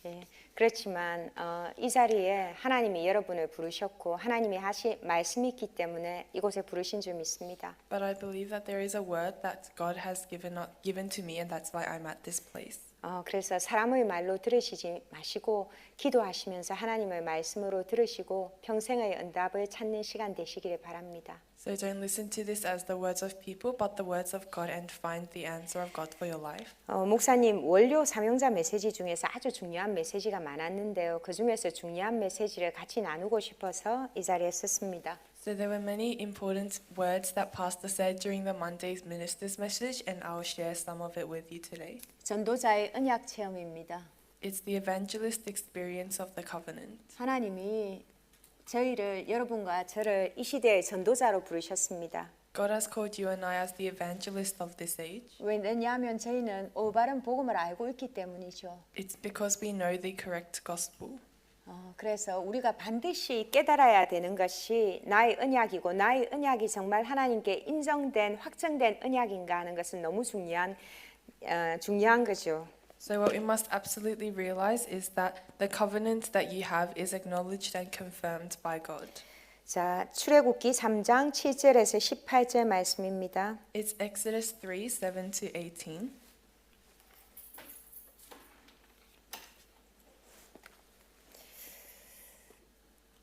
예, 그렇지만 이 자리에 하나님이 여러분을 부르셨고 하나님이 하신 말씀이 있기 때문에 이곳에 부르신 줄 믿습니다. But I believe that there is a word that God has given to me, and that's why I'm at this place. 그래서 사람의 말로 들으시지 마시고 기도하시면서 하나님의 말씀으로 들으시고 평생의 응답을 찾는 시간 되시기를 바랍니다. So don't listen to this as the words of people, but the words of God, and find the answer of God for your life. 목사님 원료 사명자 메시지 중에서 아주 중요한 메시지가 많았는데요. 그 중에서 중요한 메시지를 같이 나누고 싶어서 이 자리에 섰습니다. So there were many important words that Pastor said during the Monday's minister's message, and I'll share some of it with you today. 전도자의 언약 체험입니다. It's the evangelist experience of the covenant. 하나님이 저희를 여러분과 저를 이 시대의 전도자로 부르셨습니다. God has called you and I as the evangelist of this age. 왜냐하면 저희는 올바른 복음을 알고 있기 때문이죠. It's because we know the correct gospel. 그래서 우리가 반드시 깨달아야 되는 것이 나의 언약이고 나의 언약이 정말 하나님께 인정된 확정된 언약인가 하는 것은 너무 중요한 거죠. So what we must absolutely realize is that the covenant that you have is acknowledged and confirmed by God. 자, 출애굽기 3장 7절에서 18절 말씀입니다. It's Exodus 3, 7 to 18.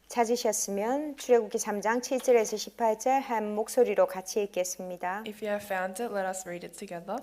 찾으셨으면 출애굽기 3장 7절에서 18절 한 목소리로 같이 읽겠습니다. If you have found it, let us read it together.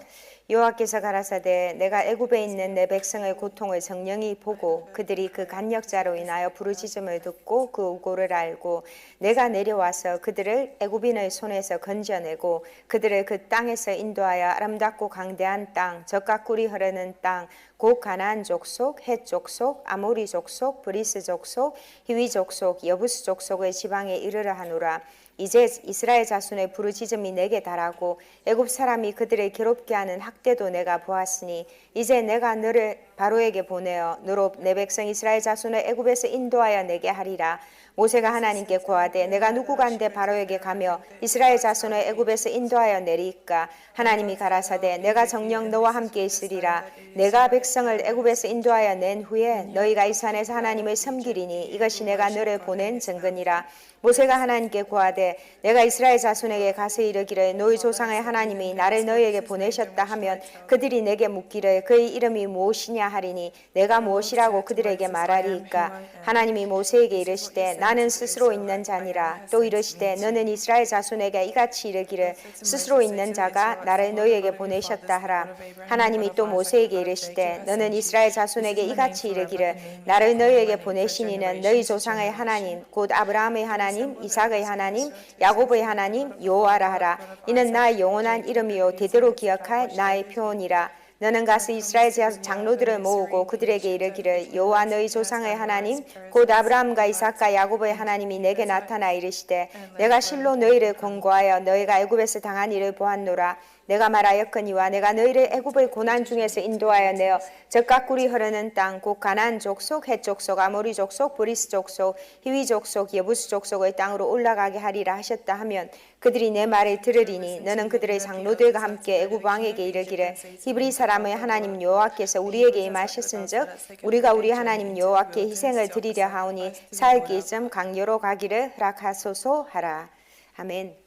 여호와께서 가라사대 내가 애굽에 있는 내 백성의 고통을 정령히 보고 그들이 그 간역자로 인하여 부르짖음을 듣고 그 우고를 알고 내가 내려와서 그들을 애굽인의 손에서 건져내고 그들을 그 땅에서 인도하여 아름답고 강대한 땅 젖과 꿀이 흐르는 땅 곧 가나안 족속, 헷 족속, 아모리 족속, 브리스 족속, 히위 족속, 여부스 족속의 지방에 이르러 하노라. 이제 이스라엘 자손의 부르짖음이 내게 달하고 애굽 사람이 그들을 괴롭게 하는 학대도 내가 보았으니 이제 내가 너를 바로에게 보내어 너로 내 백성 이스라엘 자손을 애굽에서 인도하여 내게 하리라. 모세가 하나님께 고하되 내가 누구간데 바로에게 가며 이스라엘 자손을 애굽에서 인도하여 내리까 하나님이 가라사대 내가 정녕 너와 함께 있으리라. 내가 백성을 애굽에서 인도하여 낸 후에 너희가 이 산에서 하나님을 섬기리니 이것이 내가 너를 보낸 증거니라. 모세가 하나님께 고하되 내가 이스라엘 자손에게 가서 이르기를 너희 조상의 하나님이 나를 너희에게 보내셨다 하면 그들이 내게 묻기를 그의 이름이 무엇이냐 하리니 내가 무엇이라고 그들에게 말하리이까. 하나님이 모세에게 이르시되 나는 스스로 있는 자니라. 또 이르시되 너는 이스라엘 자손에게 이같이 이르기를 스스로 있는 자가 나를 너희에게 보내셨다 하라. 하나님이 또 모세에게 이르시되 너는 이스라엘 자손에게 이같이 이르기를 나를 너희에게 보내신 이는 너희 조상의 하나님 곧 아브라함의 하나님 이삭의 하나님 야곱의 하나님 여호와라 하라. 이는 나의 영원한 이름이요 대대로 기억할 나의 표현이라. 너는 가서 이스라엘 장로들을 모으고 그들에게 이르기를 여호와 너희 조상의 하나님 곧 아브라함과 이삭과 야곱의 하나님이 내게 나타나 이르시되 내가 실로 너희를 권고하여 너희가 애굽에서 당한 일을 보았노라. 내가 말하였거니와 내가 너희를 애굽의 고난 중에서 인도하여 내어 젖과 꿀이 흐르는 땅 곧 가나안 족속, 헷 족속, 아모리 족속, 브리스 족속, 히위 족속, 여부스 족속의 땅으로 올라가게 하리라 하셨다 하면 그들이 내 말을 들으리니 너는 그들의 장로들과 함께 애굽 왕에게 이르기를 히브리 사람의 하나님 여호와께서 우리에게 임하셨은즉 우리가 우리 하나님 여호와께 희생을 드리려 하오니 사흘기쯤 강요로 가기를 허락하소서 하라. 아멘.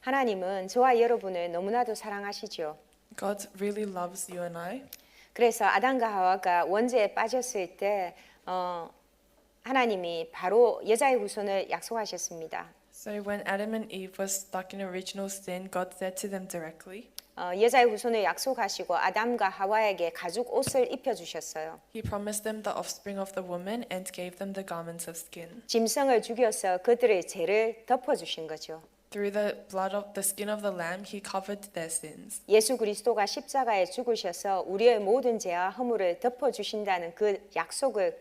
하나님은 저와 여러분을 너무나도 사랑하시죠. God really loves you and I. 그래서 아담과 하와가 원죄에 빠졌을 때 하나님이 바로 여자의 후손을 약속하셨습니다. So when Adam and Eve were stuck in original sin, God said to them directly, 여자의 후손을 약속하시고 아담과 하와에게 가죽 옷을 입혀주셨어요. He promised them the offspring of the woman and gave them the garments of skin. 짐승을 죽여서 그들의 죄를 덮어주신 거죠. Through the blood of the skin of the lamb, he covered their sins. 예수 그리스도가 십자가에 죽으셔서 우리의 모든 죄와 허물을 덮어주신다는 그 약속을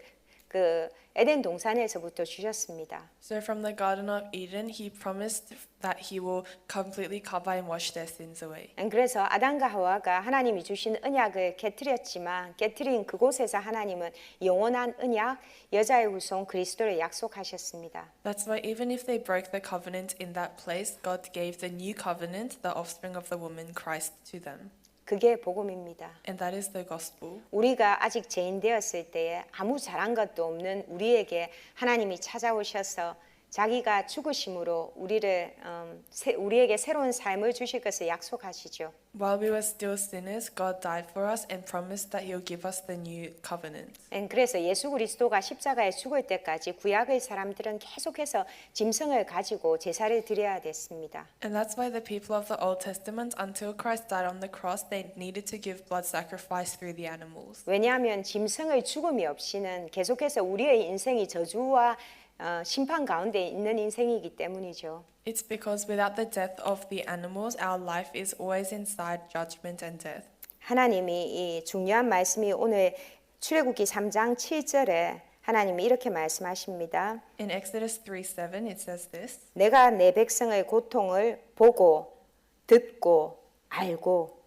그 에덴 동산에서부터 주셨습니다. So from the Garden of Eden, he promised that he will completely cover and wash their sins away. 그래서 아담과 하와가 하나님이 주신 언약을 깨트렸지만 깨트린 그곳에서 하나님은 영원한 언약, 여자의 후손 그리스도를 약속하셨습니다. That's why even if they broke the covenant in that place, God gave the new covenant, the offspring of the woman, Christ, to them. 그게 복음입니다. and that is the gospel. 우리가 아직 죄인 되었을 때에 아무 잘한 것도 없는 우리에게 하나님이 찾아오셔서 자기가 죽으심으로 우리에게 새로운 삶을 주실 것을 약속하시죠. While we were still sinners, God died for us and promised that He'll give us the new covenant. 그래서 예수 그리스도가 십자가에 죽을 때까지 구약의 사람들은 계속해서 짐승을 가지고 제사를 드려야 됐습니다. And that's why the people of the Old Testament, until Christ died on the cross, they needed to give blood sacrifice through the animals. 왜냐하면 짐승의 죽음이 없이는 계속해서 우리의 인생이 저주와 심판 가운데 있는 인생이기 때문이죠. It's because without the death of the animals, our life is always inside judgment and death. 하나님이 이 중요한 말씀이 오늘 출애굽기 3장 7절에 하나님이 이렇게 말씀하십니다. In Exodus 3:7, it says this. 내가 내 백성의 고통을 보고 듣고 알고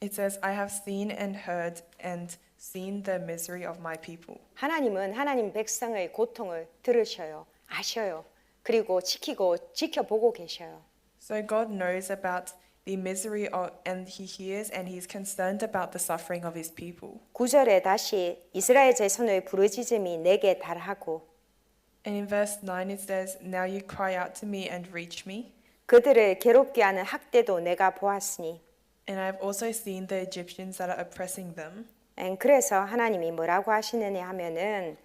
It says, I have seen and heard and seen the misery of my people. 하나님은 하나님 백성의 고통을 들으셔요. 아셔요. 그리고 지켜보고 계셔요. So God knows about the misery and He hears and He's concerned about the suffering of His people. 9절에 다시 이스라엘 자손의 부르짖음이 내게 달하고 And in verse 9 it says, Now you cry out to me and reach me, 그들을 괴롭게 하는 학대도 내가 보았으니 and I have also seen the Egyptians that are oppressing them. 그래서 하나님이 뭐라고 하시느냐 하면은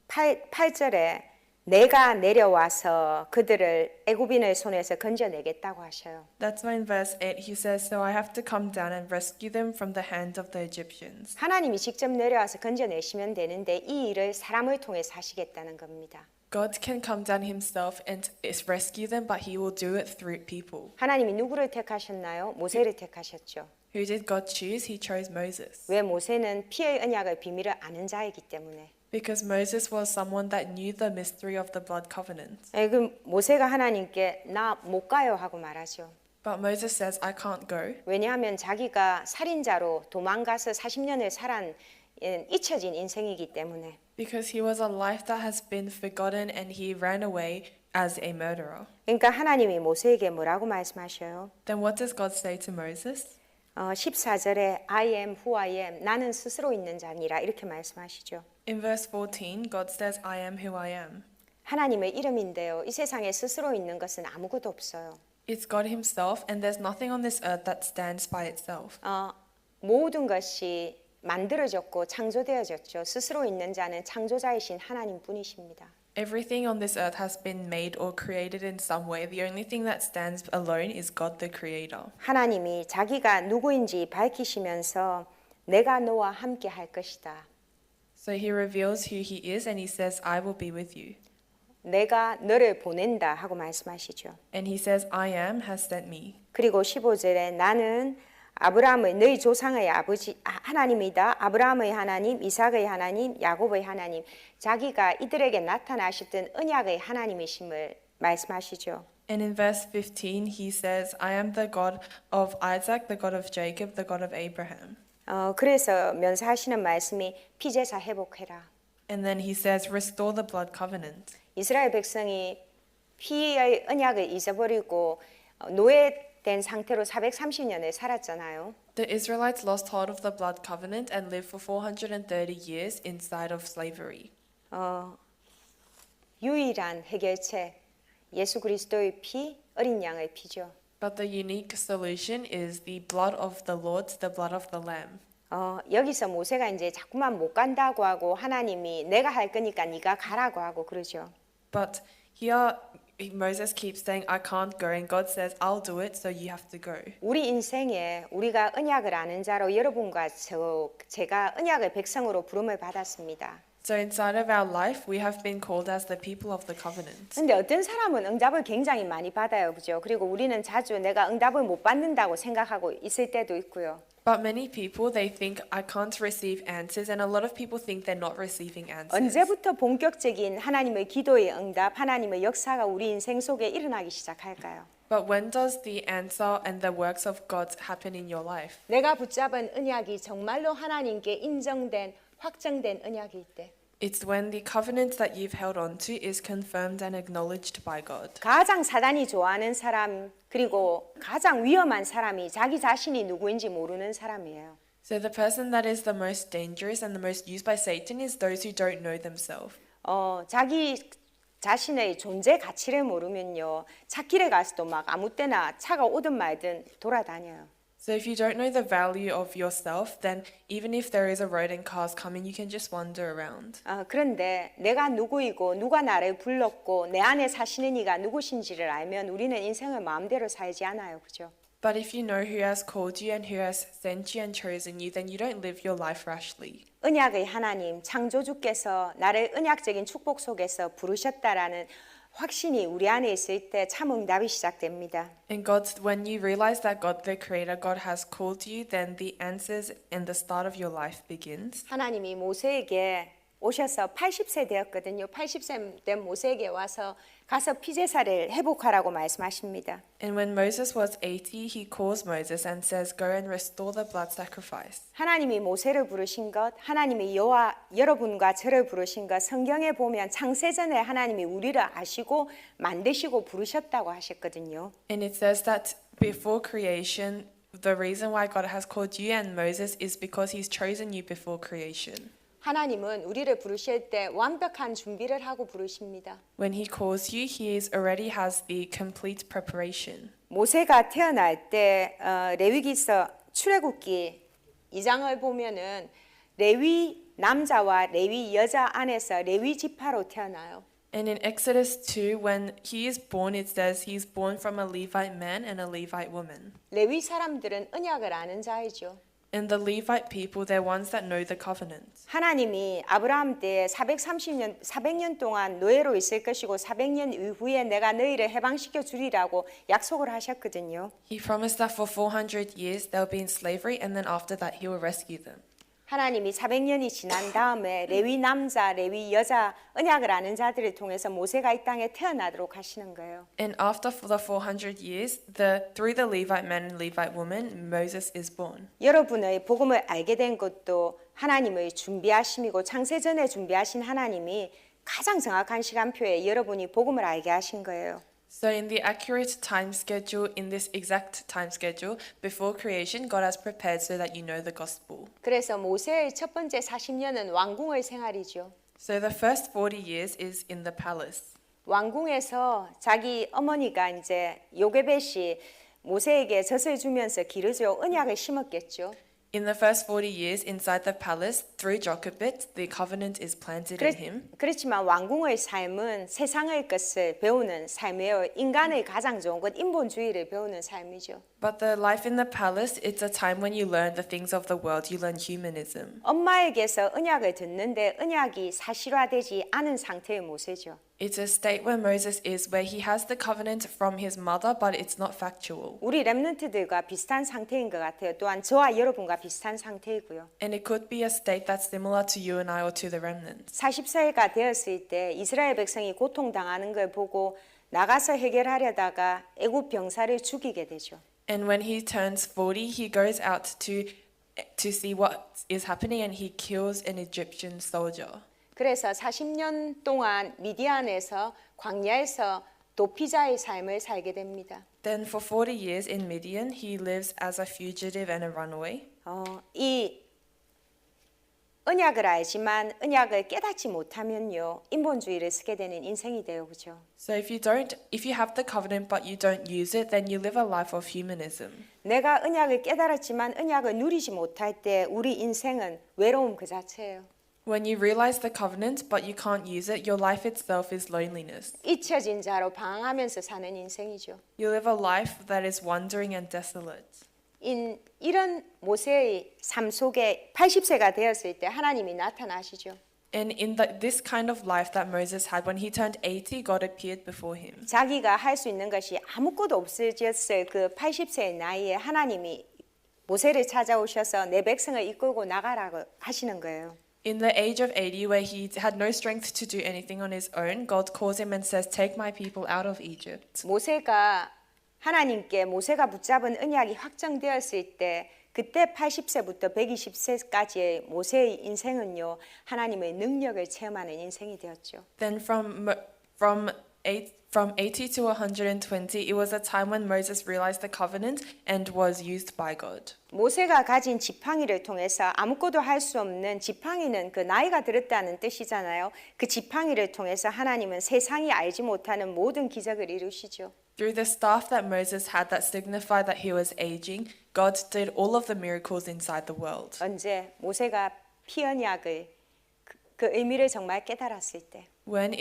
8절에 내가 내려와서 그들을 애굽인의 손에서 건져내겠다고 하셔요. That's why in verse 8 he says, So I have to come down and rescue them from the hand of the Egyptians. 하나님이 직접 내려와서 건져내시면 되는데 이 일을 사람을 통해서 하시겠다는 겁니다. God can come down himself and rescue them, but he will do it through people. 하나님이 누구를 택하셨나요? 모세를 택하셨죠. Who did God choose? He chose Moses. 왜 모세는 피의 언약의 비밀을 아는 자이기 때문에. Because Moses was someone that knew the mystery of the blood covenant. 그 모세가 하나님께 나 못 가요 하고 말하죠. But Moses says, I can't go. 왜냐하면 자기가 살인자로 도망가서 40년을 살한 잊혀진 인생이기 때문에. Because he was a life that has been forgotten and he ran away as a murderer. 그러니까 하나님이 모세에게 뭐라고 말씀하셔요? Then what does God say to Moses? 14절에 I am who I am. 나는 스스로 있는 자니라 이렇게 말씀하시죠. In verse 14, God says, I am who I am. 하나님의 이름인데요. 이 세상에 스스로 있는 것은 아무것도 없어요. It's God himself and there's nothing on this earth that stands by itself. 모든 것이 만들어졌고 창조되어졌죠. 스스로 있는 자는 창조자이신 하나님 뿐이십니다. Everything on this earth has been made or created in some way. The only thing that stands alone is God the Creator. 하나님이 자기가 누구인지 밝히시면서 내가 너와 함께 할 것이다. So he reveals who he is and he says, I will be with you. 내가 너를 보낸다 하고 말씀하시죠. And he says, I am has sent me. 그리고 15절에 나는 아브라함의 너희 조상의 아버지 하나님이다. 아브라함의 하나님, 이삭의 하나님, 야곱의 하나님. 자기가 이들에게 나타나셨던 언약의 하나님이심을 말씀하시죠. And in verse 15 he says, I am the God of Isaac, the God of Jacob, the God of Abraham. 그래서 면사하시는 말씀이 피제사 회복해라. And then he says, restore the blood covenant. 이스라엘 백성이 피의 언약을 잊어버리고 노예된 상태로 430년을 살았잖아요. The Israelites lost hold of the blood covenant and lived for 430 years inside of slavery. 유일한 해결책 예수 그리스도의 피, 어린 양의 피죠. But the unique solution is the blood of the Lord, the blood of the Lamb. 여기서 모세가 이제 자꾸만 못 간다고 하고 하나님이 내가 할 거니까 네가 가라고 하고 그러죠. But here Moses keeps saying, I can't go, and God says, I'll do it, so you have to go. 우리 인생에 우리가 언약을 아는 자로 여러분과 제가 언약의 백성으로 부름을 받았습니다. So inside of our life, we have been called as the people of the covenant. 근데 어떤 사람은 응답을 굉장히 많이 받아요. 그죠? 그리고 우리는 자주 내가 응답을 못 받는다고 생각하고 있을 때도 있고요. But many people, they think, I can't receive answers, and a lot of people think they're not receiving answers. 언제부터 본격적인 하나님의 기도의 응답, 하나님의 역사가 우리 인생 속에 일어나기 시작할까요? But when does the answer and the works of God happen in your life? 내가 붙잡은 언약이 정말로 하나님께 인정된, 확정된 언약일 때. It's when the covenant that you've held on to is confirmed and acknowledged by God. 가장 사단이 좋아하는 사람 그리고 가장 위험한 사람이 자기 자신이 누구인지 모르는 사람이에요. So the person that is the most dangerous and the most used by Satan is those who don't know themselves. 자기 자신의 존재 가치를 모르면요. 찾길에 가서도 막 아무 때나 차가 오든 말든 돌아다녀요. So if you don't know the value of yourself, then even if there is a road and cars coming, you can just wander around. 그런데 내가 누구이고 누가 나를 불렀고 내 안에 사시는 이가 누구신지를 알면 우리는 인생을 마음대로 살지 않아요. 그죠? But if you know who has called you and who has sent you and chosen you, then you don't live your life rashly. 언약의 하나님, 창조주께서 나를 언약적인 축복 속에서 부르셨다라는 확신이 우리 안에 있을 때 참 응답이 시작됩니다. And when you realize that God, the Creator, God has called you, then the answers and the start of your life begins. 하나님이 모세에게 오셔서 80세 되었거든요. 80세 된 모세에게 와서 가서 피제사를 회복하라고 말씀하십니다. And when Moses was 80, he calls Moses and says, "Go and restore the blood sacrifice." 하나님이 모세를 부르신 것, 하나님이 여러분과 저를 부르신 것, 성경에 보면 창세전에 하나님이 우리를 아시고 만드시고 부르셨다고 하셨거든요. And it says that before creation, the reason why God has called you and Moses is because He's chosen you before creation. 하나님은 우리를 부르실 때 완벽한 준비를 하고 부르십니다. When He calls you, He already has the complete preparation. 모세가 태어날 때 레위기서 출애굽기 2장을 보면은 레위 남자와 레위 여자 안에서 레위 지파로 태어나요. And in Exodus 2, when he is born, it says he's born from a Levite man and a Levite woman. 레위 사람들은 언약을 아는 자이죠. And the Levite people, they're ones that know the covenant. 하나님이 아브라함 때 400년 동안 노예로 있을 것이고 400년 이후에 내가 너희를 해방시켜 주리라고 약속을 하셨거든요. He promised that for 400 years they'll be in slavery, and then after that he will rescue them. 하나님이 400년이 지난 다음에 레위 남자, 레위 여자 언약을 아는 자들을 통해서 모세가 이 땅에 태어나도록 하시는 거예요. And after for the 400 years, through the Levite man and Levite woman, Moses is born. 여러분의 복음을 알게 된 것도 하나님의 준비하심이고 창세전에 준비하신 하나님이 가장 정확한 시간표에 여러분이 복음을 알게 하신 거예요. So in the accurate time schedule, in this exact time schedule, before creation, God has prepared so that you know the gospel. 그래서 모세의 첫 번째 40년은 왕궁의 생활이죠. So the first 40 years is in the palace. 왕궁에서 자기 어머니가 이제 요게벳이 모세에게 젖을 주면서 기르죠. 언약을 심었겠죠. In the first 40 years inside the palace, through Jochebed, the covenant is planted in him. 그렇지만 왕궁의 삶은 세상의 것을 배우는 삶이에요. 인간의 가장 좋은 것 인본주의를 배우는 삶이죠. But the life in the palace, it's a time when you learn the things of the world, you learn humanism. 엄마에게서 언약을 듣는데 언약이 사실화되지 않은 상태의 모세죠. It's a state where Moses is, where he has the covenant from his mother, but it's not factual. 우리 렘넌트들과 비슷한 상태인 것 같아요. 또한 저와 여러분과 비슷한 상태이고요. And it could be a state that's similar to you and I or to the remnants. 40세가 되었을 때 이스라엘 백성이 고통당하는 걸 보고 나가서 해결하려다가 애굽 병사를 죽이게 되죠. And when he turns 40, he goes out to see what is happening and he kills an Egyptian soldier. 그래서 40년 동안 미디안에서 광야에서 도피자의 삶을 살게 됩니다. Then for 40 years in Midian, he lives as a fugitive and a runaway. 이 언약을 알지만 언약을 깨닫지 못하면요 인본주의를 쓰게 되는 인생이 돼요, 그렇죠? So if you have the covenant but you don't use it, then you live a life of humanism. 내가 언약을 깨달았지만 언약을 누리지 못할 때 우리 인생은 외로움 그 자체예요. When you realize the covenant but you can't use it, your life itself is loneliness. 잊혀진 자로 방황하면서 사는 인생이죠. You live a life that is wandering and desolate. 이런 모세의 삶 속에 80세가 되었을 때 하나님이 나타나시죠. And in this kind of life that Moses had, when he turned 80, God appeared before him. 자기가 할 수 있는 것이 아무것도 없어졌을 그 80세의 나이에 하나님이 모세를 찾아오셔서 내 백성을 이끌고 나가라고 하시는 거예요. In the age of 80, where he had no strength to do anything on his own, God calls him and says, "Take my people out of Egypt." 모세가 하나님께 모세가 붙잡은 언약이 확정되었을 때 그때 80세부터 120세까지의 모세의 인생은요, 하나님의 능력을 체험하는 인생이 되었죠. Then from 80 to 120, it was a time when Moses realized the covenant and was used by God. 모세가 가진 지팡이를 통해서 아무것도 할 수 없는, 지팡이는 그 나이가 들었다는 뜻이잖아요. 그 지팡이를 통해서 하나님은 세상이 알지 못하는 모든 기적을 이루시죠. Through the staff that Moses had that signified that he was aging, God did all of the miracles inside the world. 언제 모세가 피 언약을 그 의미를 정말 깨달았을 때, When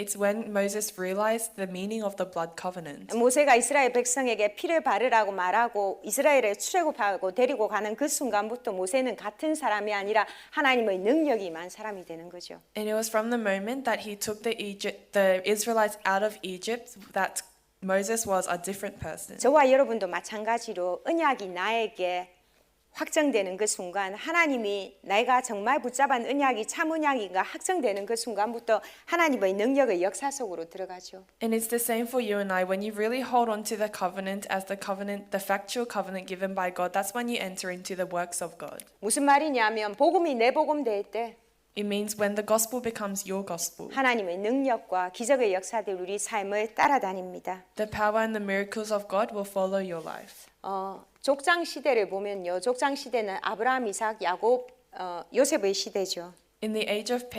Moses realized the meaning of the blood covenant. 모세가 이스라엘 백성에게 피를 바르라고 말하고 이스라엘을 출애굽하고 데리고 가는 그 순간부터 모세는 같은 사람이 아니라 하나님의 능력이 임한 사람이 되는 거죠. And it was from the moment that he took the Israelites out of Egypt that Moses was a different person. 저와 여러분도 마찬가지로 언약이 나에게 확정되는 그 순간, 하나님이 내가 정말 붙잡은 언약이 참 언약인가 확정되는 그 순간부터 하나님의 능력의 역사 속으로 들어가죠. And it's the same for you and I. When you really hold on to the covenant as the factual covenant given by God, that's when you enter into the works of God. 무슨 말이냐면 복음이 내 복음 될 때 It means when the gospel becomes your gospel. 하나님의 능력과 기적의 역사들 우리 삶을 따라다닙니다. The power and the miracles of God will follow your life. 족장 시대를 보면요, 족장 시대는 아브라함, 이삭, 야곱, 요셉의 시대죠. In the age of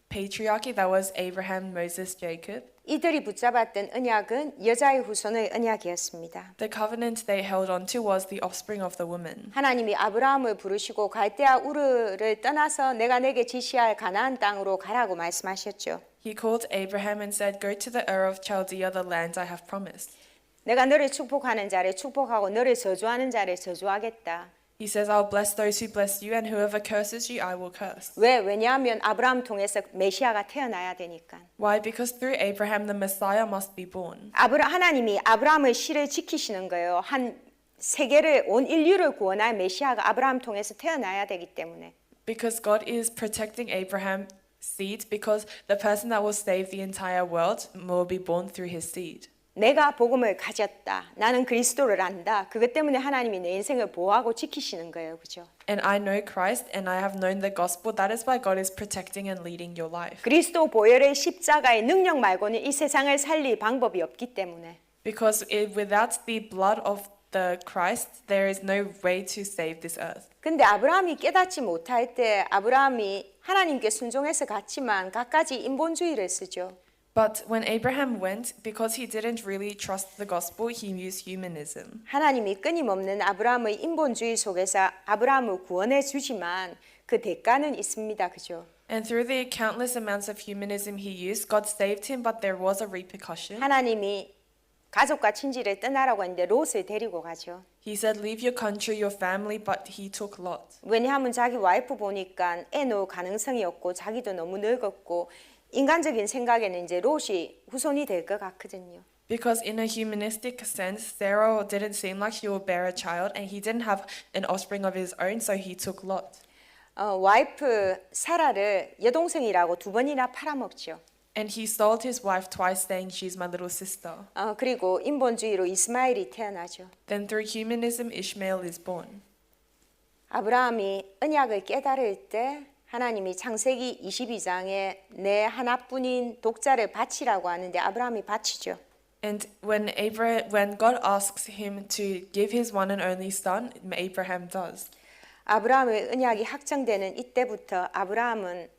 patriarchy, that was Abraham, Moses, Jacob. 이들이 붙잡았던 언약은 여자의 후손의 언약이었습니다. The covenant they held on to was the offspring of the woman. 하나님이 아브라함을 부르시고 갈대아 우르를 떠나서 내가 내게 지시할 가나안 땅으로 가라고 말씀하셨죠. He called Abraham and said, "Go to the Ur of Chaldea, the land I have promised." 내가 너를 축복하는 자를 축복하고 너를 저주하는 자를 저주하겠다. He says, "I'll bless those who bless you, and whoever curses you, I will curse." 왜냐하면 아브라함 통해서 메시아가 태어나야 되니까. Why? Because through Abraham the Messiah must be born. 하나님이 아브라함의 씨를 지키시는 거예요. 한 세계를, 온 인류를 구원할 메시아가 아브라함 통해서 태어나야 되기 때문에. Because God is protecting Abraham's seed, because the person that will save the entire world will be born through his seed. 내가 복음을 가졌다. 나는 그리스도를 안다. 그것 때문에 하나님이 내 인생을 보호하고 지키시는 거예요. 그죠? And I know Christ and I have known the gospel. That is why God is protecting and leading your life. 그리스도 보혈의 십자가의 능력 말고는 이 세상을 살릴 방법이 없기 때문에. Because without the blood of the Christ, there is no way to save this earth. 근데 아브라함이 깨닫지 못할 때 아브라함이 하나님께 순종해서 갔지만 갖가지 인본주의를 쓰죠. But when Abraham went, because he didn't really trust the gospel, he used humanism. 하나님이 끊임없는 아브라함의 인본주의 속에서 아브라함을 구원해 주지만 그 대가는 있습니다. 그죠? And through the countless amounts of humanism he used, God saved him, but there was a repercussion. 하나님이 가족과 친지를 떠나라고 했는데 롯을 데리고 가죠. He said, "Leave your country, your family," but he took Lot. 왜냐하면 자기 와이프 보니까 애 놓을 가능성이 없고 자기도 너무 늙었고 인간적인 생각에는 이제 롯이 후손이 될 것 같거든요. Because in a humanistic sense, Sarah didn't seem like she would bear a child, and he didn't have an offspring of his own, so he took Lot. 와이프 사라를 여동생이라고 두 번이나 팔아먹죠. And he sold his wife twice, saying, "She's my little sister." 그리고 인본주의로 이스마엘이 태어나죠. Then through humanism, Ishmael is born. 아브라함이 언약을 깨달을 때 하나님이 창세기 22장에 내 하나뿐인 독자를 바치라고 하는데 아브라함이 바치죠. And when God asks him to give his one and only son, Abraham does. 아브라함의 언약이 확정되는 이때부터 아브라함은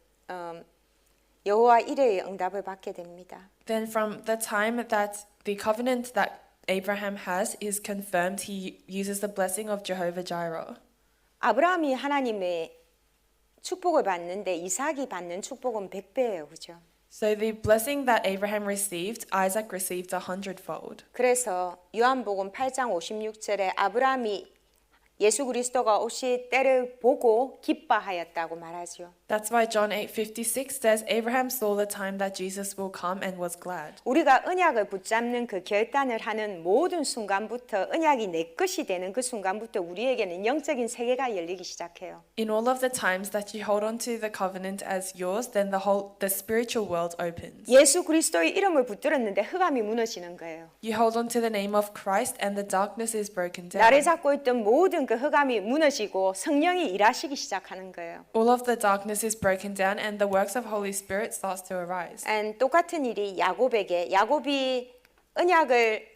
여호와 이레의 응답을 받게 됩니다. Then from the time that the covenant that Abraham has is confirmed, he uses the blessing of Jehovah Jireh. 아브라함이 하나님의 축복을 받는데 이삭이 받는 축복은 100배예요. 그죠? So the blessing that Abraham received, Isaac received 100-fold. 그래서 요한복음 8장 56절에 아브라함이 예수 그리스도가 오실 때를 보고 기뻐하였다고 말하죠. That's why John 8:56 says Abraham saw the time that Jesus will come and was glad. 우리가 언약을 붙잡는 그 결단을 하는 모든 순간부터 언약이 내 것이 되는 그 순간부터 우리에게는 영적인 세계가 열리기 시작해요. In all of the times that you hold on to the covenant as yours, then the spiritual world opens. 예수 그리스도의 이름을 붙들었는데 흑암이 무너지는 거예요. You hold on to the name of Christ and the darkness is broken down. 나를 잡고 있던 모든 그 흑암이 무너지고 성령이 일하시기 시작하는 거예요. All of the darkness is broken down and the works of Holy Spirit starts to arise. And 똑같은 일이 야곱에게 야곱이 언약을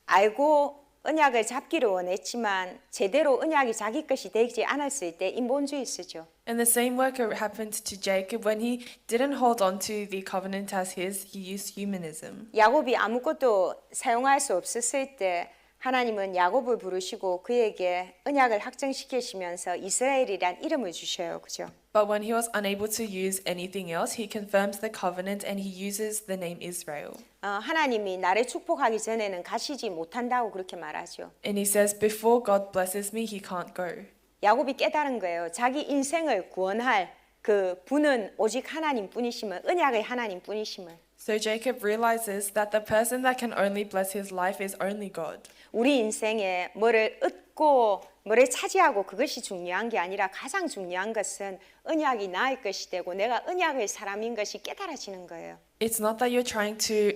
알고 언약을 잡기를 원했지만 제대로 언약이 자기 것이 되지 않았을 때 인본주의 쓰죠. And the same work happened to Jacob when he didn't hold on to the covenant as his, he used humanism. 야곱이 아무것도 사용할 수 없었을 때 하나님은 야곱을 부르시고 그에게 언약을 확정시키시면서 이스라엘이란 이름을 주셔요. 그죠? But when he was unable to use anything else, he confirms the covenant and he uses the name Israel. 하나님이 나를 축복하기 전에는 가시지 못한다고 그렇게 말하죠. And he says, before God blesses me, he can't go. 야곱이 깨달은 거예요. 자기 인생을 구원할 그 분은 오직 하나님뿐이심을, 언약의 하나님뿐이심을. So Jacob realizes that the person that can only bless his life is only God. 우리 인생에 뭐를 얻고 뭐를 차지하고 그것이 중요한 게 아니라 가장 중요한 것은 언약이 나의 것이 되고 내가 언약의 사람인 것이 깨달아지는 거예요. It's not that you're trying to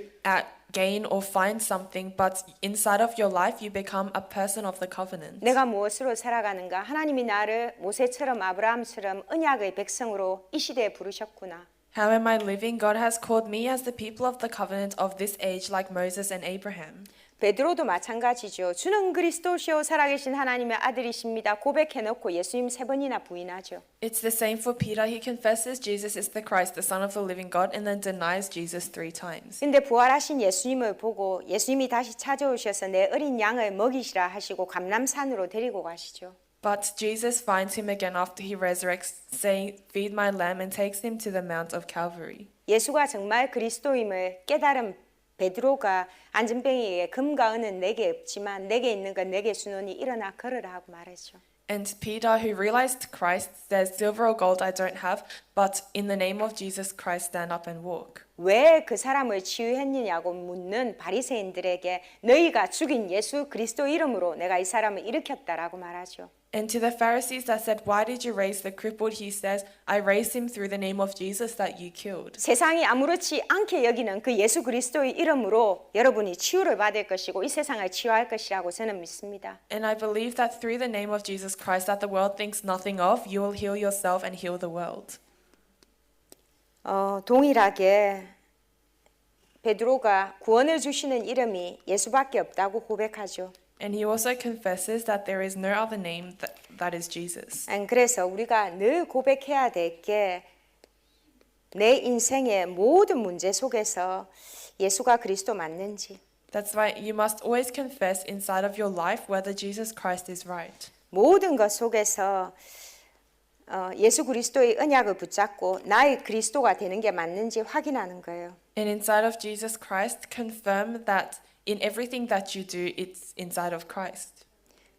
gain or find something, but inside of your life you become a person of the covenant. 내가 무엇으로 살아가는가? 하나님이 나를 모세처럼 아브라함처럼 언약의 백성으로 이 시대에 부르셨구나. How am I living? God has called me as the people of the covenant of this age like Moses and Abraham. 베드로도 마찬가지죠. 주는 그리스도시요 살아계신 하나님의 아들이십니다. 고백해놓고 예수님 3번이나 부인하죠. It's the same for Peter. He confesses Jesus is the Christ, the Son of the living God, and then denies Jesus 3 times. 근데 부활하신 예수님을 보고 예수님이 다시 찾아오셔서 내 어린 양을 먹이시라 하시고 감람산으로 데리고 가시죠. But Jesus finds him again after he resurrects, saying, "Feed my lamb," and takes him to the Mount of Calvary. 예수가 정말 그리스도임을 깨달은 베드로가 안전뱅이에게 금과 은은 내게 없지만 내게 있는 건 내게 주노니 일어나 걸으라 하고 말했죠. And Peter, who realized Christ, says, "Silver or gold I don't have, but in the name of Jesus Christ, stand up and walk." 왜 그 사람을 치유했느냐고 묻는 바리새인들에게 너희가 죽인 예수 그리스도 이름으로 내가 이 사람을 일으켰다라고 말하죠. And to the Pharisees that said, "Why did you raise the crippled?" He says, "I raised him through the name of Jesus that you killed." 세상이 아무렇지 않게 여기는 그 예수 그리스도의 이름으로 여러분이 치유를 받을 것이고 이 세상을 치유할 것이라고 저는 믿습니다. And I believe that through the name of Jesus Christ that the world thinks nothing of, you will heal yourself and heal the world. 동일하게 베드로가 구원을 주시는 이름이 예수밖에 없다고 고백하죠. And he also confesses that there is no other name that is Jesus. 그래서 우리가 늘 고백해야 될 게 내 인생의 모든 문제 속에서 예수가 그리스도 맞는지 That's why you must always confess inside of your life whether Jesus Christ is right. 모든 것 속에서 예수 그리스도의 언약을 붙잡고 나의 그리스도가 되는 게 맞는지 확인하는 거예요. And inside of Jesus Christ, confirm that in everything that you do, it's inside of Christ.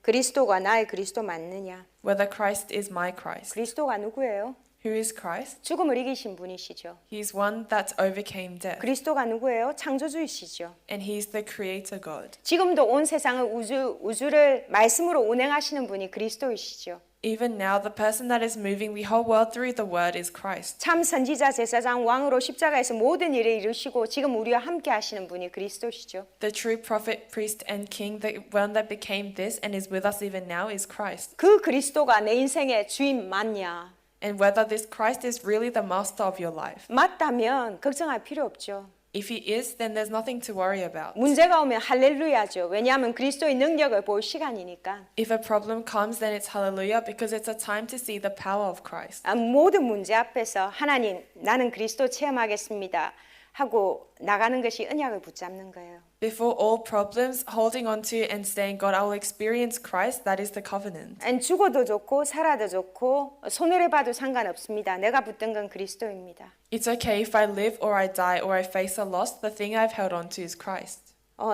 그리스도가 나의 그리스도 맞느냐? Whether Christ is my Christ. 그리스도가 누구예요? Who is Christ? 죽음을 이기신 분이시죠. He's one that overcame death. 그리스도가 누구예요? 창조주이시죠. And he's the creator God. 지금도 온 세상을 우주를 말씀으로 운행하시는 분이 그리스도이시죠. Even now, the person that is moving the whole world through the word is Christ. 참 선지자 제사장 왕으로 십자가에서 모든 일을 이루시고 지금 우리와 함께 하시는 분이 그리스도시죠. The true prophet, priest, and king, the one that became this and is with us even now is Christ. 그 그리스도가 내 인생의 주인 맞냐? And whether this Christ is really the master of your life. 맞다면 걱정할 필요 없죠. If he is, then there's nothing to worry about. 문제가 오면 할렐루야죠. 왜냐하면 그리스도의 능력을 볼 시간이니까. If a problem comes, then it's hallelujah because it's a time to see the power of Christ. 모든 문제 앞에서 하나님 나는 그리스도 체험하겠습니다 하고 나가는 것이 언약을 붙잡는 거예요. Before all problems, holding on to and saying, God, I will experience Christ, that is the covenant. 죽어도 좋고 살아도 좋고 손해를 봐도 상관없습니다. 내가 붙든 건 그리스도입니다. It's okay if I live or I die or I face a loss, the thing I've held on to is Christ.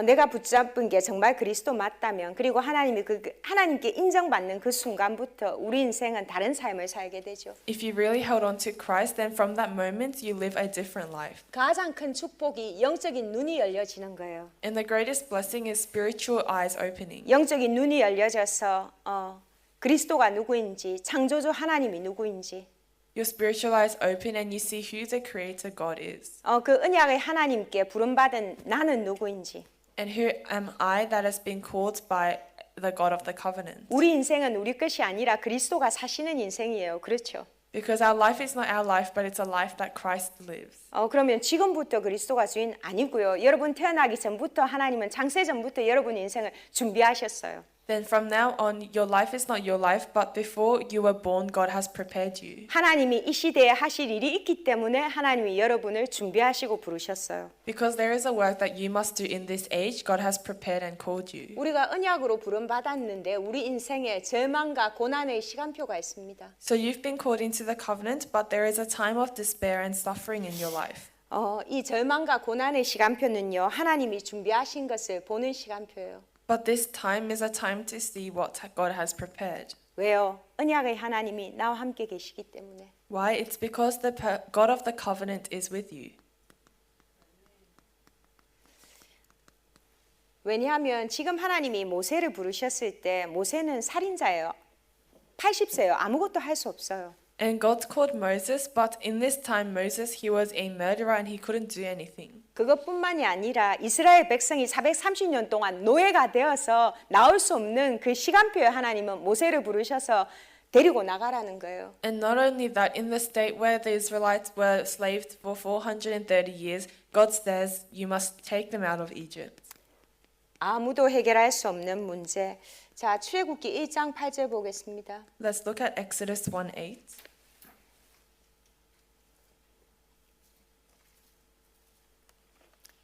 내가 붙잡은 게 정말 그리스도 맞다면 그리고 하나님께 인정받는 그 순간부터 우리 인생은 다른 삶을 살게 되죠. If you really held on to Christ, then from that moment you live a different life. 가장 큰 축복이 영적인 눈이 열려지는 거예요. And the greatest blessing is spiritual eyes opening. 영적인 눈이 열려져서 그리스도가 누구인지 창조주 하나님이 누구인지 Your spiritual eyes open and you see who the creator God is. 그 언약의 하나님께 부름받은 나는 누구인지 And who am I that has been called by the God of the covenant. 우리 인생은 우리 것이 아니라 그리스도가 사시는 인생이에요. 그렇죠? Because our life is not our life, but it's a life that Christ lives. 그러면 지금부터 그리스도가 주인 아니고요. 여러분 태어나기 전부터 하나님은 창세 전부터 여러분 인생을 준비하셨어요. Then from now on, your life is not your life, but before you were born, God has prepared you. 하나님이 이 시대에 하실 일이 있기 때문에 하나님이 여러분을 준비하시고 부르셨어요. Because there is a work that you must do in this age, God has prepared and called you. 우리가 언약으로 부름 받았는데 우리 인생에 절망과 고난의 시간표가 있습니다. So you've been called into the covenant, but there is a time of despair and suffering in your life. 이 절망과 고난의 시간표는요. 하나님이 준비하신 것을 보는 시간표예요. But this time is a time to see what God has prepared. 왜요? 언약의 하나님이 나와 함께 계시기 때문에. Why? It's because the God of the covenant is with you. 왜냐하면 지금 하나님이 모세를 부르셨을 때 모세는 살인자예요. 80세예요. 아무것도 할 수 없어요. And God called Moses, but in this time Moses, he was a murderer and he couldn't do anything. 그것뿐만이 아니라 이스라엘 백성이 430년 동안 노예가 되어서 나올 수 없는 그 시간표에 하나님은 모세를 부르셔서 데리고 나가라는 거예요. And not only that, in the state where the Israelites were enslaved for 430 years, God says, you must take them out of Egypt. 아무도 해결할 수 없는 문제. 자, 출애굽기 1장 8절 보겠습니다. Let's look at Exodus 1:8.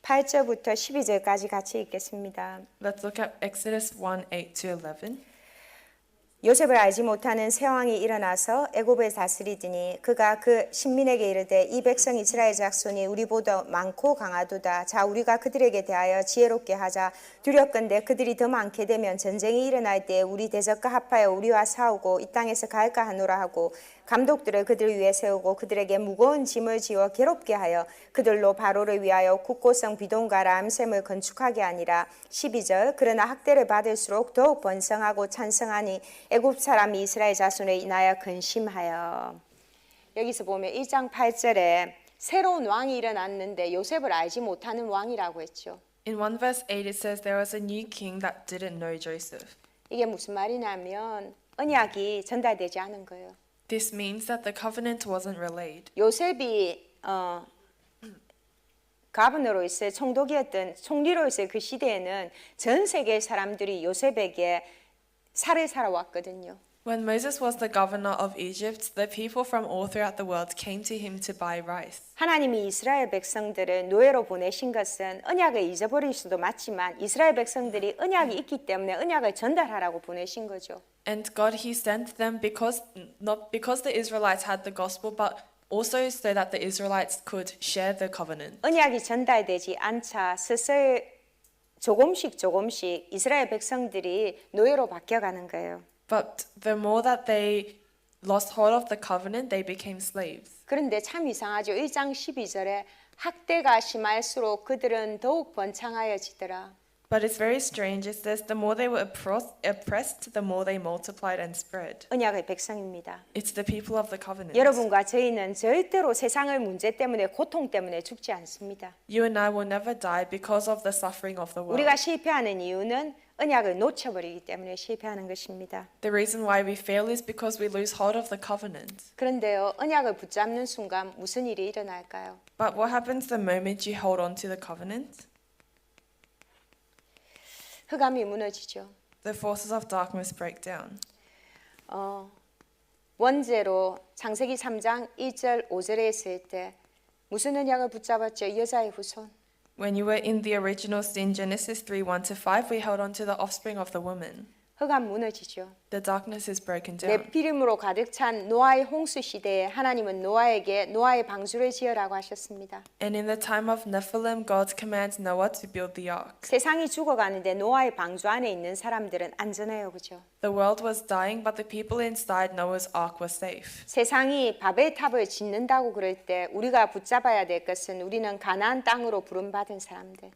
8절부터 12절까지 같이 읽겠습니다. Let's look at Exodus 1:8 to 11. 요셉을 알지 못하는 새 왕이 일어나서 애굽을 다스리더니 그가 그 신민에게 이르되 이 백성 이스라엘 자손이 우리보다 많고 강하도다. 자 우리가 그들에게 대하여 지혜롭게 하자. 두렵건대 그들이 더 많게 되면 전쟁이 일어날 때에 우리 대적과 합하여 우리와 싸우고 이 땅에서 갈까 하노라 하고 감독들을 그들 위에 세우고 그들에게 무거운 짐을 지어 괴롭게 하여 그들로 바로를 위하여 국고성 비동과 람셈을 건축하게 하니라. 12절 그러나 학대를 받을수록 더욱 번성하고 찬성하니 애굽 사람이 이스라엘 자손에 인하여 근심하여. 여기서 보면 1장 8절에 새로운 왕이 일어났는데 요셉을 알지 못하는 왕이라고 했죠. In 1 verse 8 it says there was a new king that didn't know Joseph. 이게 무슨 말이냐면 언약이 전달되지 않은 거예요. This means that the covenant wasn't relayed. 요셉이 가버너로서의 총독이었던 총리로서의 그 시대에는 전 세계 사람들이 요셉에게 살을 사러 왔거든요. When Moses was the governor of Egypt, the people from all throughout the world came to him to buy rice. 하나님이 이스라엘 백성들을 노예로 보내신 것은 언약을 잊어버릴 수도 맞지만 이스라엘 백성들이 언약이 있기 때문에 언약을 전달하라고 보내신 거죠. And God, he sent them not because the Israelites had the gospel, but also so that the Israelites could share the covenant. 언약이 전달되지 않자 슬슬 조금씩 이스라엘 백성들이 노예로 바뀌어가는 거예요. But the more that they lost hold of the covenant, they became slaves. 그런데 참 이상하죠. 1장 12절에 학대가 심할수록 그들은 더욱 번창하여지더라. But it's very strange. It says the more they were oppressed, the more they multiplied and spread. 언약의 백성입니다. It's the people of the covenant. 여러분과 저희는 절대로 세상의 문제 때문에 고통 때문에 죽지 않습니다. You and I will never die because of the suffering of the world. 우리가 실패하는 이유는 언약을 놓쳐버리기 때문에 실패하는 것입니다. The reason why we fail is because we lose hold of the covenant. 그런데요, 언약을 붙잡는 순간 무슨 일이 일어날까요? But what happens the moment you hold on to the covenant? 흑암이 무너지죠. The forces of darkness break down. 원제로 창세기 3장 1절 5절에 있을 때 무슨 언약을 붙잡았죠? 여자의 후손. When you were in the original sin, Genesis 3:1-5, we held on to the offspring of the woman. 흑암 무너지죠. The darkness is broken down. 네피림으로 가득 찬 노아의 홍수 시대에 하나님은 노아에게 노아의 방주를 지으라고 하셨습니다. And in the time of Nephilim, God commands Noah to build the ark. 세상이 죽어가는데 노아의 방주 안에 있는 사람들은 안전해요, 그죠? The world was dying, but the people inside Noah's ark were safe. 세상이 바벨탑을 짓는다고 그럴 때 우리가 붙잡아야 될 것은 우리는 가나안 땅으로 부름받은 사람들.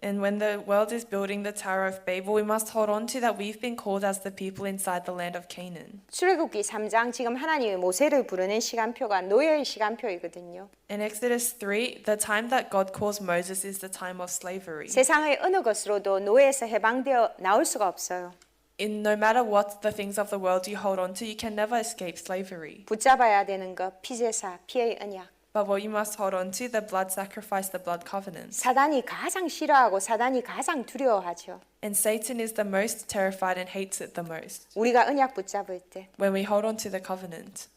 And when the world is building the Tower of Babel, we must hold on to that we've been called as the people inside the land of Canaan. 출애굽기 3장 지금 하나님이 모세를 부르는 시간표가 노예의 시간표이거든요. In Exodus 3, the time that God calls Moses is the time of slavery. 세상의 어느 것으로도 노예에서 해방되어 나올 수가 없어요. in no matter what the things of the world you hold on to, you can never escape slavery. 붙잡아야 되는 것 피제사 피의 언약. But what you must hold on to, the blood sacrifice, the blood covenant. 사단이 가장 싫어하고 사단이 가장 두려워하죠. And Satan is the most terrified and hates it the most. 우리가 언약 붙잡을 때 제 When we hold on to the covenant.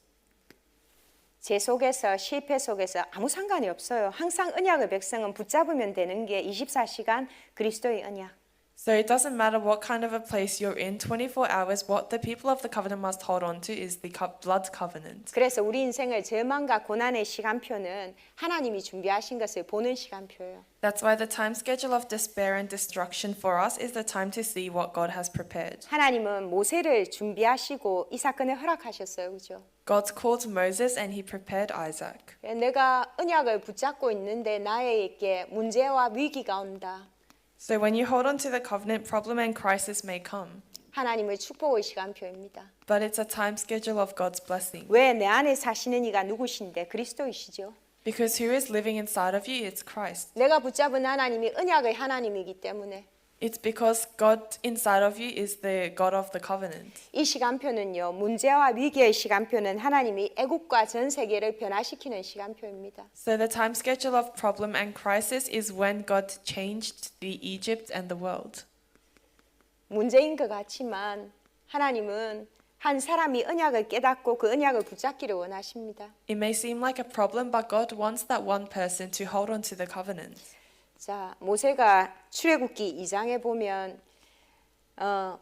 속에서 실패 속에서 아무 상관이 없어요. 항상 언약의 백성은 붙잡으면 되는 게 24시간 그리스도의 언약. So it doesn't matter what kind of a place you're in, 24 hours, what the people of the covenant must hold on to is the blood covenant. 그래서 우리 인생을 절망과 고난의 시간표는 하나님이 준비하신 것을 보는 시간표예요. That's why the time schedule of despair and destruction for us is the time to see what God has prepared. 하나님은 모세를 준비하시고 이 사건을 허락하셨어요. 그죠? God called Moses and he prepared Isaac. 내가 언약을 붙잡고 있는데 나에게 문제와 위기가 온다. So when you hold on to the covenant, problem and crisis may come. 하나님의 축복의 시간표입니다. But it's a time schedule of God's blessing. 왜 내 안에 사시는 이가 누구신데 그리스도이시죠? Because who is living inside of you? It's Christ. 내가 붙잡은 하나님이 언약의 하나님이기 때문에 It's because God inside of you is the God of the covenant. 이 시간표는요. 문제와 위기의 시간표는 하나님이 애국과 전 세계를 변화시키는 시간표입니다. So the time schedule of problem and crisis is when God changed the Egypt and the world. 문제인 것 같지만 하나님은 한 사람이 언약을 깨닫고 그 언약을 붙잡기를 원하십니다. It may seem like a problem, but God wants that one person to hold on to the covenant. 자, 모세가 출애굽기 2장에 보면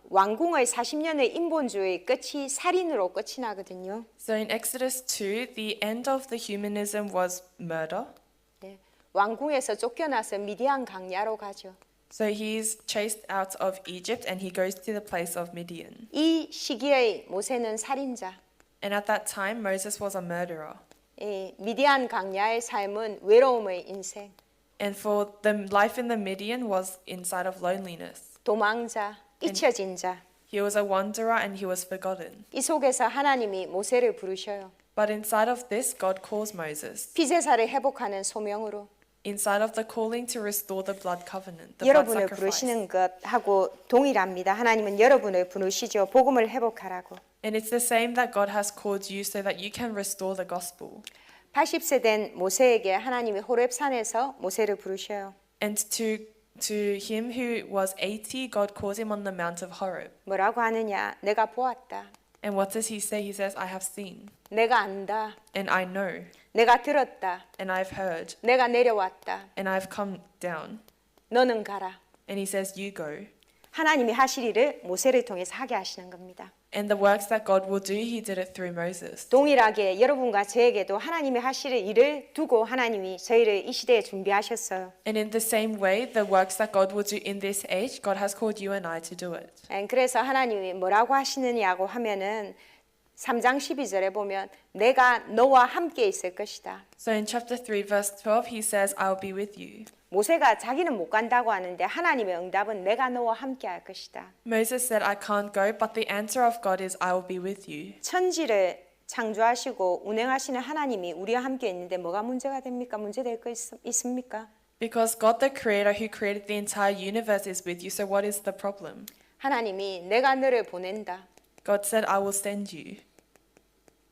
왕궁의 40년의 인본주의 끝이 살인으로 끝이 나거든요. So in Exodus 2, the end of the humanism was murder. 네, 왕궁에서 쫓겨나서 미디안 강야로 가죠. So he's chased out of Egypt and he goes to the place of Midian. 이 시기의 모세는 살인자. And at that time, Moses was a murderer. 미디안 강야의 삶은 외로움의 인생. And for the life in the Midian was inside of loneliness. 도망자, 잊혀진 자. He was a wanderer and he was forgotten. 이 속에서 하나님이 모세를 부르셔요. But inside of this, God calls Moses. 피제사를 회복하는 소명으로. Inside of the calling to restore the blood covenant, the blood 여러분을 sacrifice. 부르시는 것하고 동일합니다. 하나님은 여러분을 부르시죠. 복음을 회복하라고. And it's the same that God has called you so that you can restore the gospel. 80세 된 모세에게 하나님이 호렙산에서 모세를 부르셔요. And to him who was 80, God calls him on the Mount of Horeb. 뭐라고 하느냐? 내가 보았다. And what does he say? He says, I have seen, 내가 안다. and I know, 내가 들었다. and I've heard, 내가 내려왔다. and I've come down. 너는 가라. And he says, you go. 하나님이 하실 일을 모세를 통해서 하게 하시는 겁니다. And the works that God will do, he did it through Moses. 동일하게 여러분과 저에게도 하나님이 하실 일을 두고 하나님이 저희를 이 시대에 준비하셨어요. And in the same way, the works that God will do in this age, God has called you and I to do it. 그래서 하나님이 뭐라고 하시느냐고 하면은 3장 12절에 보면 내가 너와 함께 있을 것이다. So in chapter 3, verse 12, he says, I'll be with you. 모세가 자기는 못 간다고 하는데 하나님의 응답은 내가 너와 함께 할 것이다. Moses said, I can't go, but the answer of God is, I will be with you. 천지를 창조하시고 운행하시는 하나님이 우리와 함께 있는데 뭐가 문제가 됩니까? 문제될 거 있습니까? Because God, the creator who created the entire universe, is with you. So what is the problem? 하나님이 내가 너를 보낸다. God said, I will send you.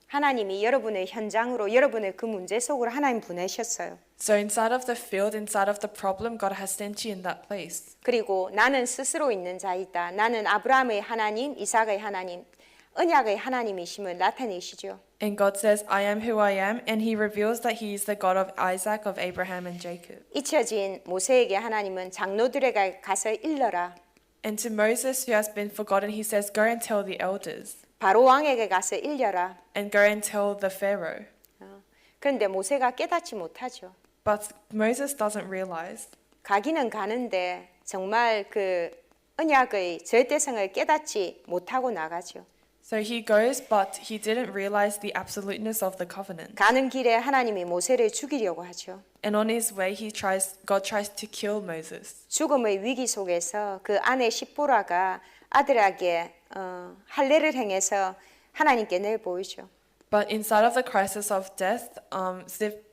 하나님이 여러분의 현장으로 여러분의 그 문제 속으로 하나님 보내셨어요. So inside of the field, inside of the problem, God has sent you in that place. 그리고 나는 스스로 있는 자이다. 나는 아브라함의 하나님, 이삭의 하나님, 언약의 하나님이심을 나타내시죠. And God says, I am who I am, and he reveals that he is the God of Isaac, of Abraham, and Jacob. 잊혀진 모세에게 하나님은 장로들에게 가서 일러라. And to Moses, who has been forgotten, he says, go and tell the elders, 바로 왕에게 가서 일려라. and go and tell the Pharaoh. 그런데 모세가 깨닫지 못하죠. But Moses doesn't realize. 가기는 가는데 정말 그 언약의 절대성을 깨닫지 못하고 나가죠. So he goes, but he didn't realize the absoluteness of the covenant. 가는 길에 하나님이 모세를 죽이려고 하죠. And on his way, God tries to kill Moses. 죽음의 위기 속에서 그 아내 십보라가 아들에게 할례를 행해서 하나님께 내보이죠. But inside of the crisis of death,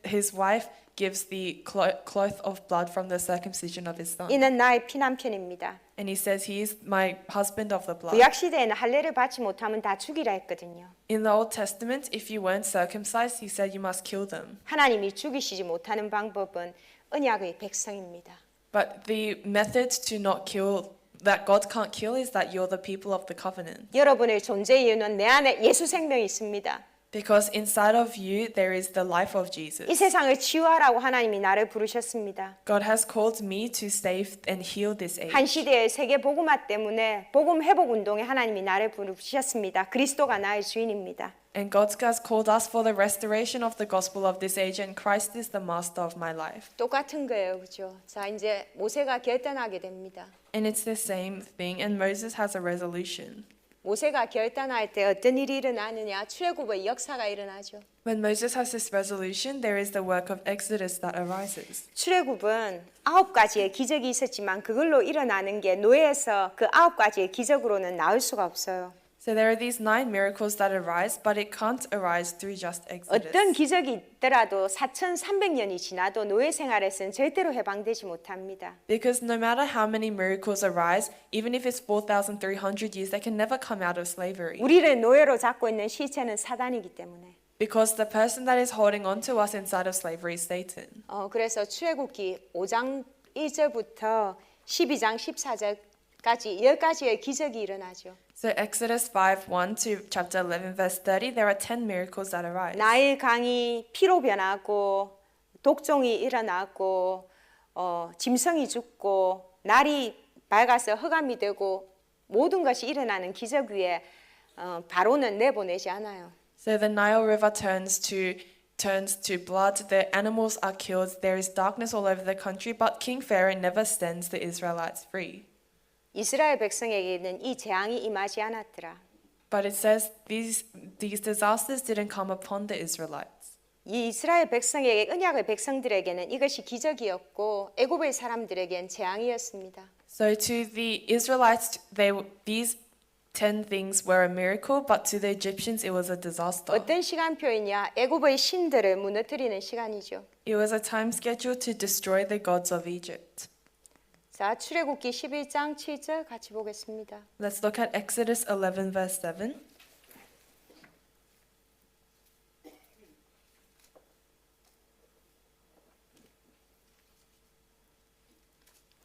his wife gives the cloth of blood from the circumcision of his son. 이는 나의 피남편입니다. And he says, he is my husband of the blood. 구약 시대에는 할례를 받지 못하면 다 죽이라 했거든요. In the Old Testament, if you weren't circumcised, he said you must kill them. 하나님이 죽이시지 못하는 방법은 언약의 백성입니다. But the method to not kill, that God can't kill, is that you're the people of the covenant. 여러분의 존재 이유는 내 안에 예수 생명이 있습니다. Because inside of you, there is the life of Jesus. 이 세상을 치유하라고 하나님이 나를 부르셨습니다. God has called me to save and heal this age. 한 시대의 세계 복음화 때문에 복음 회복 운동에 하나님이 나를 부르셨습니다. 그리스도가 나의 주인입니다. And God has called us for the restoration of the gospel of this age, and Christ is the master of my life. 똑같은 거예요, 그죠? 자, 이제 모세가 결단하게 됩니다. And it's the same thing, and Moses has a resolution. 모세가 결단할 때 어떤 일이 일어나느냐? 출애굽의 역사가 일어나죠. When Moses has this resolution, there is the work of Exodus that arises. 출애굽은 9가지의 기적이 있었지만 그걸로 일어나는 게 노예에서 그 9가지의 기적으로는 나올 수가 없어요. So there are these 9 miracles that arise, but it can't arise through just Exodus. 어떤 기적이 있더라도 4,300년이 지나도 노예 생활에서는 절대로 해방되지 못합니다. Because no matter how many miracles arise, even if it's 4,300 years, they can never come out of slavery. 우리를 노예로 잡고 있는 시체는 사단이기 때문에. Because the person that is holding on to us inside of slavery is Satan. 그래서 출애굽기 5장 1절부터 12장 14절까지 10가지의 기적이 일어나죠. So Exodus 5:1 to chapter 11 verse 30, there are 10 miracles that arise. 나일 강이 피로 변하고 독종이 일어나고 짐승이 죽고 날이 밝아서 흑암이 되고 모든 것이 일어나는 기적 위에 바로는 내보내지 않아요. So the Nile River turns to blood, the animals are killed, there is darkness all over the country, but King Pharaoh never sends the Israelites free. 이스라엘 백성에게는 이 재앙이 임하지 않았더라. But it says these disasters didn't come upon the Israelites. 이 이스라엘 백성에게 언약의 백성들에게는 이것이 기적이었고 애굽의 사람들에겐 재앙이었습니다. So to the Israelites, these 10 things were a miracle, but to the Egyptians it was a disaster. 어떤 시간표이냐? 애굽의 신들을 무너뜨리는 시간이죠. It was a time schedule to destroy the gods of Egypt. 자, 출애굽기 11장 7절 같이 보겠습니다. Let's look at Exodus 11 verse 7.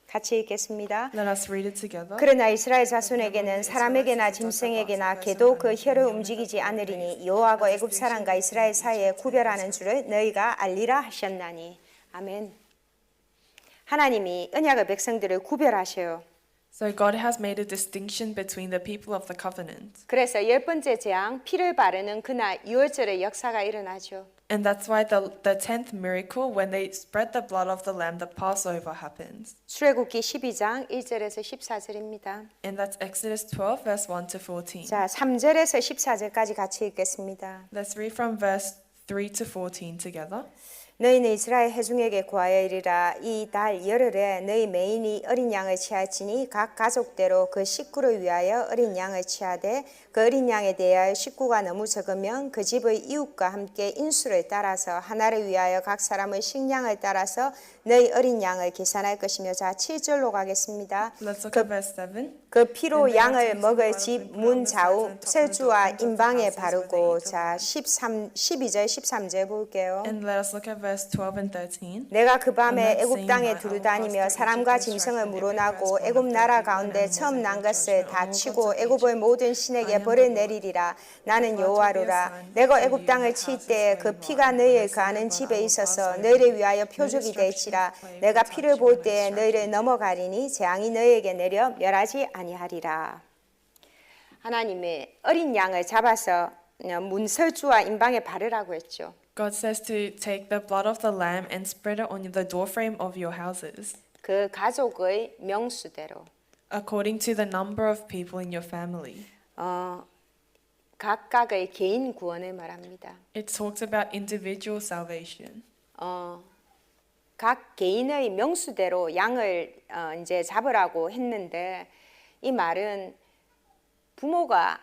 같이 읽겠습니다. Let us read it together. 그러나 이스라엘 자손에게는 사람에게나 짐승에게나 개도 그 혀를 움직이지 않으리니 여호와가 애굽 사람과 이스라엘 사이에 구별하는 줄을 너희가 알리라 하셨나니. 아멘. 하나님이 언약의 백성들을 구별하셔요. So God has made a distinction between the people of the covenant. 그래서 10번째 재앙 피를 바르는 그날 6월절의 역사가 일어나죠. And that's why the 10th miracle, when they spread the blood of the lamb, the Passover happens. 출애굽기 12장 1절에서 14절입니다. And that's Exodus 12 verse 1 to 14. 자, 3절에서 14절까지 같이 읽겠습니다. Let's read from verse 3 to 14 together. 너희는 이스라엘 회중에게 구하여 이르라. 이 달 열흘에 너희 매인이 어린 양을 취할지니 각 가족대로 그 식구를 위하여 어린 양을 취하되 그 어린 양에 대하여 식구가 너무 적으면 그 집의 이웃과 함께 인수를 따라서 하나를 위하여 각 사람의 식량을 따라서 너희 어린 양을 계산할 것이며. 자, 7절로 가겠습니다. Let's look at verse 7. 그 피로 양을 먹을 집 문 좌우 설주와 임방에 바르고. 자, 12절 13절 볼게요. And let us look at verse 12 and 13. 내가 그 밤에 애굽 땅에 두루다니며 사람과 짐승을 물어나고 애굽 나라 가운데 처음 난 것을 다 치고 애굽의 모든 신에게 벌을 내리리라. 나는 여호와로라. 내가 애굽 땅을 칠 때에 그 피가 너희의 거하는 집에 있어서 너희를 위하여 표적이 될지라. 내가 피를 볼 때에 너희를 넘어가리니 재앙이 너희에게 내려 멸하지 아니하리라. 하나님의 어린 양을 잡아서 문설주와 임방에 바르라고 했죠. God says to take the blood of the lamb and spread it on the doorframe of your houses, 그 가족의 명수대로. according to the number of people in your family. 각각의 개인 구원을 말합니다. It talks about individual salvation. 각 개인의 명수대로 양을 이제 잡으라고 했는데 이 말은 부모가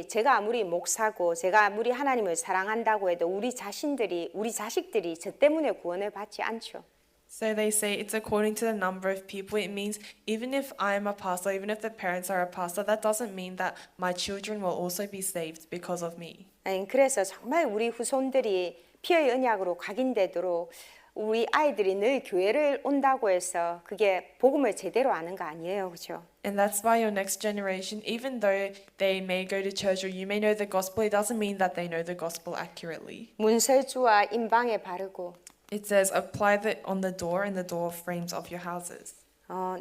제가 아무리 목사고 제가 아무리 하나님을 사랑한다고 해도 우리 자식들이 저 때문에 구원을 받지 않죠. So they say it's according to the number of people. It means even if I'm a pastor, even if the parents are a pastor, that doesn't mean that my children will also be saved because of me. 그래서 정말 우리 후손들이 피의 언약으로 각인되도록 우리 아이들이 늘 교회를 온다고 해서 그게 복음을 제대로 아는 거 아니에요, 그렇죠? And that's why your next generation, even though they may go to church or you may know the gospel, it doesn't mean that they know the gospel accurately. 문설주와 인방에 바르고 It says, apply it on the door and the door frames of your houses.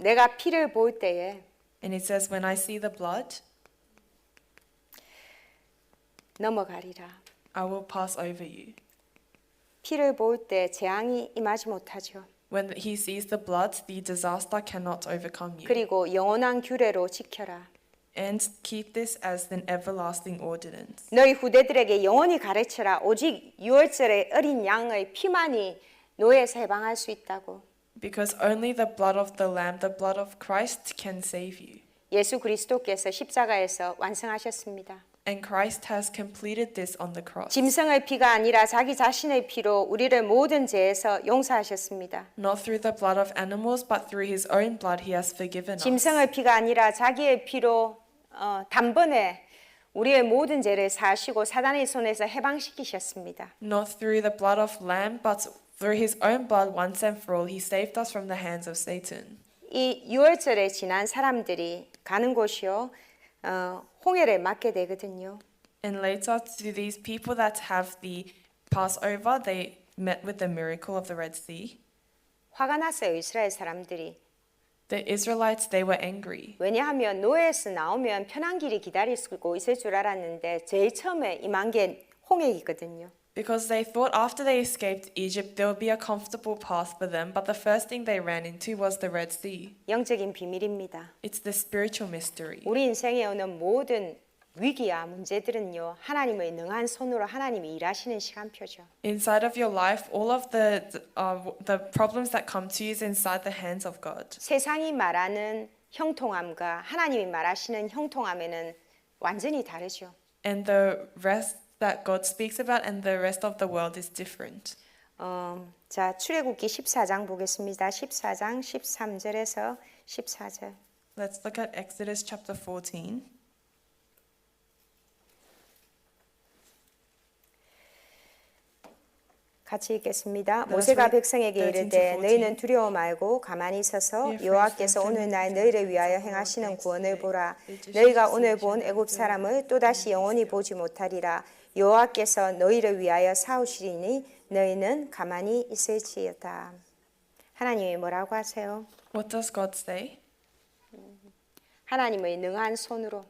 내가 피를 볼 때에 And it says, when I see the blood, 넘어가리라. I will pass over you. 피를 볼 때 재앙이 임하지 못하죠. When he sees the blood, the disaster cannot overcome you. 그리고 영원한 규례로 지켜라. And keep this as an everlasting ordinance. 너희 후대들에게 영원히 가르쳐라. 오직 유월절의 어린 양의 피만이 노예에서 해방할 수 있다고. Because only the blood of the Lamb, the blood of Christ, can save you. 예수 그리스도께서 십자가에서 완성하셨습니다. And Christ has completed this on the cross. 짐승의 피가 아니라 자기 자신의 피로 우리를 모든 죄에서 용서하셨습니다. Not through the blood of animals, but through his own blood he has forgiven us. 짐승의 피가 아니라 자기의 피로 단번에 우리의 모든 죄를 사하시고 사단의 손에서 해방시키셨습니다. Not through the blood of lamb, but through his own blood once and for all he saved us from the hands of Satan. 이 유월절에 지난 사람들이 가는 곳이요 홍해를 맞게 되거든요. And later to these people that have the Passover, they met with the miracle of the Red Sea. 화가 났어요, 이스라엘 사람들이. The Israelites, they were angry. 왜냐하면 노예에서 나오면 편한 길이 기다리고 있을 줄 알았는데 제일 처음에 임한 게 홍해이거든요. Because they thought after they escaped Egypt, there would be a comfortable path for them, but the first thing they ran into was the Red Sea. 영적인 비밀입니다. It's the spiritual mystery. 우리 인생에 오는 모든 위기와 문제들은요, 하나님의 능한 손으로 하나님이 일하시는 시간표죠. Inside of your life, all of the problems that come to you is inside the hands of God. 세상이 말하는 형통함과 하나님이 말하시는 형통함에는 완전히 다르죠. And the rest that God speaks about and the rest of the world is different. 자, 출애굽기 14장 보겠습니다. 14장 13절에서 14절. Let's look at Exodus chapter 14. 같이 읽겠습니다. Let's 모세가 read 백성에게 13 to 이르되 14. 너희는 두려워 말고 가만히 서서 여호와께서 오늘날 너희를 위하여 행하시는 구원을 보라. 너희가 오늘 본 애굽 사람을 또다시 영원히 보지 못하리라. 여호와께서 너희를 위하여 싸우시리니 너희는 가만히 있을지어다. 하나님이 뭐라고 하세요? What does God say? 하나님의 능한 손으로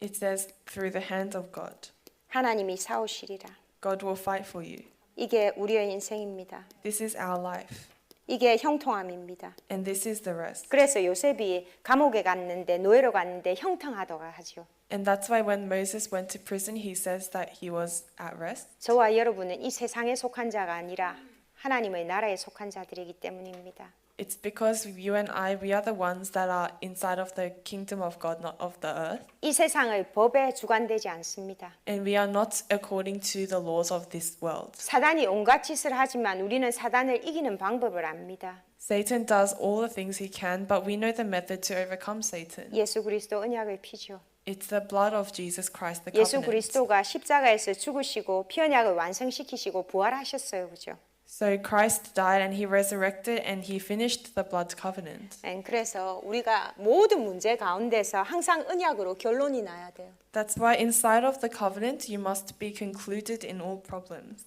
It says, through the hand of God. 하나님이 싸우시리라. God will fight for you. 이게 우리의 인생입니다. This is our life. 이게 형통함입니다. And this is the rest. 그래서 요셉이 감옥에 갔는데 노예로 갔는데 형통하다고 하죠. And that's why when Moses went to prison, he says that he was at rest. 저와 여러분은 이 세상에 속한 자가 아니라 하나님의 나라에 속한 자들이기 때문입니다. It's because you and I, we are the ones that are inside of the kingdom of God, not of the earth. 이 세상의 법에 주관되지 않습니다. And we are not according to the laws of this world. 사단이 온갖 짓을 하지만 우리는 사단을 이기는 방법을 압니다. Satan does all the things he can, but we know the method to overcome Satan. 예수 그리스도 언약을 피죠. It's the blood of Jesus Christ, the 예수 covenant. 그리스도가 십자가에서 죽으시고 피언약을 완성시키시고 부활하셨어요. 그죠? So Christ died and he resurrected and he finished the blood covenant. 그래서 우리가 모든 문제 가운데서 항상 언약으로 결론이 나야 돼요. That's why inside of the covenant you must be concluded in all problems.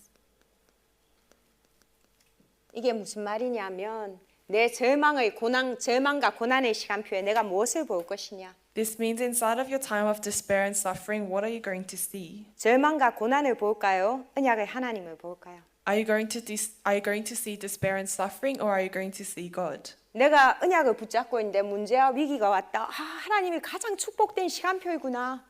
이게 무슨 말이냐면 내 절망과 고난의 시간표에 내가 무엇을 볼 것이냐. This means inside of your time of despair and suffering, what are you going to see? 절망과 고난을 볼까요? 언약의 하나님을 볼까요? Are you going to see despair and suffering, or are you going to see God? 내가 언약을 붙잡고 있는데 문제와 위기가 왔다. 하나님이 가장 축복된 시간표이구나.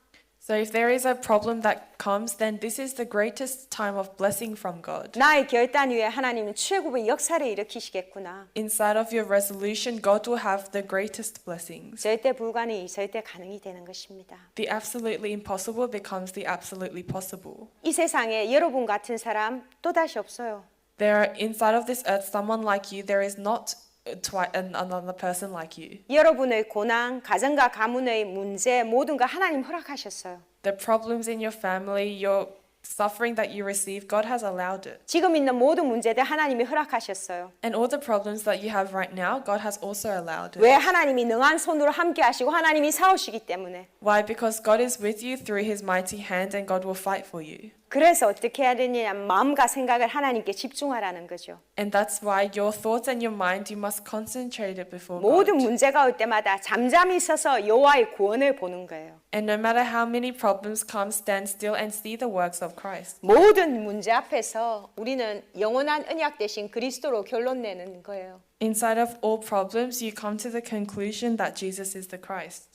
So if there is a problem that comes, then this is the greatest time of blessing from God. 나의 결단 위에 하나님은 출애굽의 역사를 일으키시겠구나. Inside of your resolution, God will have the greatest blessings. 절대 불가능이 절대 가능이 되는 것입니다. The absolutely impossible becomes the absolutely possible. 이 세상에 여러분 같은 사람 또다시 없어요. There are inside of this earth someone like you. There is not another person like you. 여러분의 고난, 가정과 가문의 문제 모든 거 하나님 허락하셨어요. The problems in your family, your suffering that you receive, God has allowed it. 지금 있는 모든 문제들 하나님이 허락하셨어요. And all the problems that you have right now, God has also allowed it. 왜 하나님이 능한 손으로 함께 하시고 하나님이 싸우시기 때문에. Why? Because God is with you through His mighty hand and God will fight for you. 그래서 어떻게 해야 되느냐 마음과 생각을 하나님께 집중하라는 거죠. And that's why your thoughts and your mind, you must concentrate it before 모든 God. 문제가 올 때마다 잠잠히 서서 여호와의 구원을 보는 거예요. And no matter how many problems come, stand still and see the works of Christ. 모든 문제 앞에서 우리는 영원한 언약 대신 그리스도로 결론 내는 거예요. Inside of all problems, you come to the conclusion that Jesus is the Christ.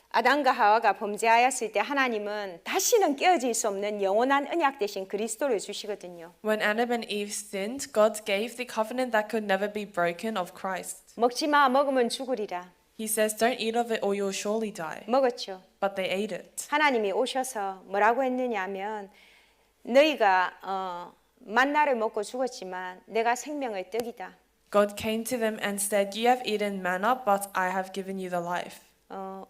아담과 하와가 범죄하였을 때 하나님은 다시는 깨어질 수 없는 영원한 언약 대신 그리스도를 주시거든요. When Adam and Eve sinned, God gave the covenant that could never be broken of Christ. 먹지 마, 먹으면 죽으리라. He says, don't eat of it or you'll surely die. 먹었죠. But they ate it. 하나님이 오셔서 뭐라고 했느냐면 너희가 만나를 먹고 죽었지만 내가 생명의 떡이다. God came to them and said, you have eaten manna, but I have given you the life.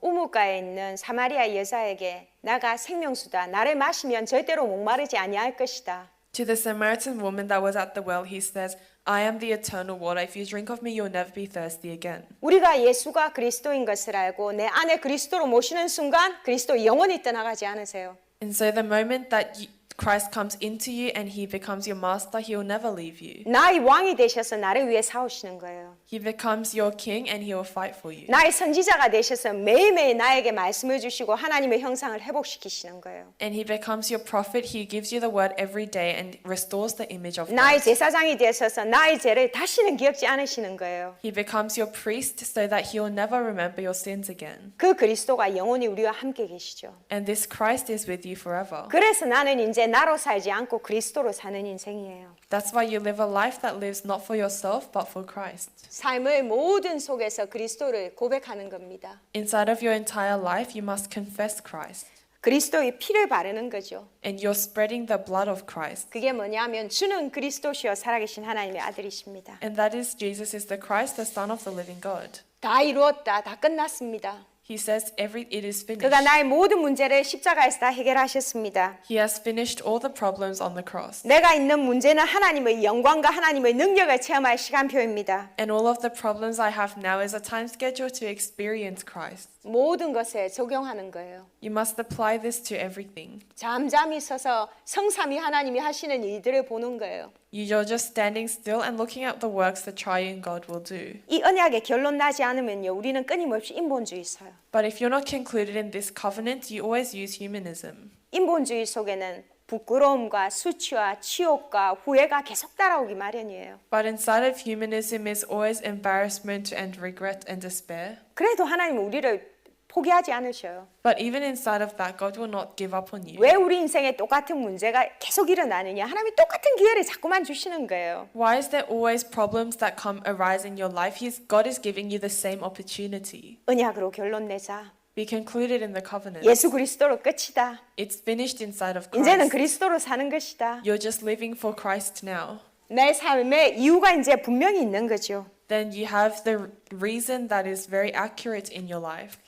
우물가에 있는 사마리아 여자에게 나가 생명수다. 나를 마시면 절대로 목마르지 아니할 것이다. To the Samaritan woman that was at the well, he says, I am the eternal water. If you drink of me, you'll never be thirsty again. 우리가 예수가 그리스도인 것을 알고 내 안에 그리스도로 모시는 순간 그리스도 영원히 떠나가지 않으세요. And so the moment that Christ comes into you and he becomes your master, he will never leave you. 나의 왕이 되셔서 나를 위해 싸우시는 거예요. He becomes your king and he will fight for you. 나의 선지자가 되셔서 매일매일 나에게 말씀을 주시고 하나님의 형상을 회복시키시는 거예요. And he becomes your prophet. He gives you the word every day and restores the image of 나의 God. 제사장이 되셔서 나의 죄를 다시는 기억지 않으시는 거예요. He becomes your priest so that he will never remember your sins again. 그 그리스도가 영원히 우리와 함께 계시죠. And this Christ is with you forever. 그래서 나는 이제 나로 살지 않고 그리스도로 사는 인생이에요. That's why you live a life that lives not for yourself but for Christ. 삶의 모든 속에서 그리스도를 고백하는 겁니다. Inside of your entire life, you must confess Christ. 그리스도의 피를 바르는 거죠. And you're spreading the blood of Christ. 그게 뭐냐면 주는 그리스도시여 살아계신 하나님의 아들이십니다. And that is Jesus is the Christ, the Son of the living God. 다 이루었다. 다 끝났습니다. He says it is finished. 그가 나의 모든 문제를 십자가에서 다 해결하셨습니다. He has finished all the problems on the cross. 내가 있는 문제는 하나님의 영광과 하나님의 능력을 체험할 시간표입니다. And all of the problems I have now is a time schedule to experience Christ. 모든 것에 적용하는 거예요. You must apply this to everything. 잠잠히 서서 성삼위 하나님이 하시는 일들을 보는 거예요. You're just standing still and looking at the works the triune God will do. 이 언약에 결론 나지 않으면요, 우리는 끊임없이 인본주의 써요. But if you're not concluded in this covenant, you always use humanism. 인본주의 속에는 부끄러움과 수치와 치욕과 후회가 계속 따라오기 마련이에요. But inside of humanism is always embarrassment and regret and despair. 그래도 하나님은 우리를 포기하지 않으셔요. But even inside of that, God will not give up on you. 왜 우리 인생에 똑같은 문제가 계속 일어나느냐? 하나님이 똑같은 기회를 자꾸만 주시는 거예요. Why is there always problems that arise in your life? God is giving you the same opportunity. 언약으로 결론 내자. Be concluded in the covenant. 예수 그리스도로 끝이다. It's finished inside of 이제는 Christ. 그리스도로 사는 것이다. You're just living for Christ now. 내 삶에 이유가 이제 분명히 있는 거죠. Then you have the reason that is very accurate in your life.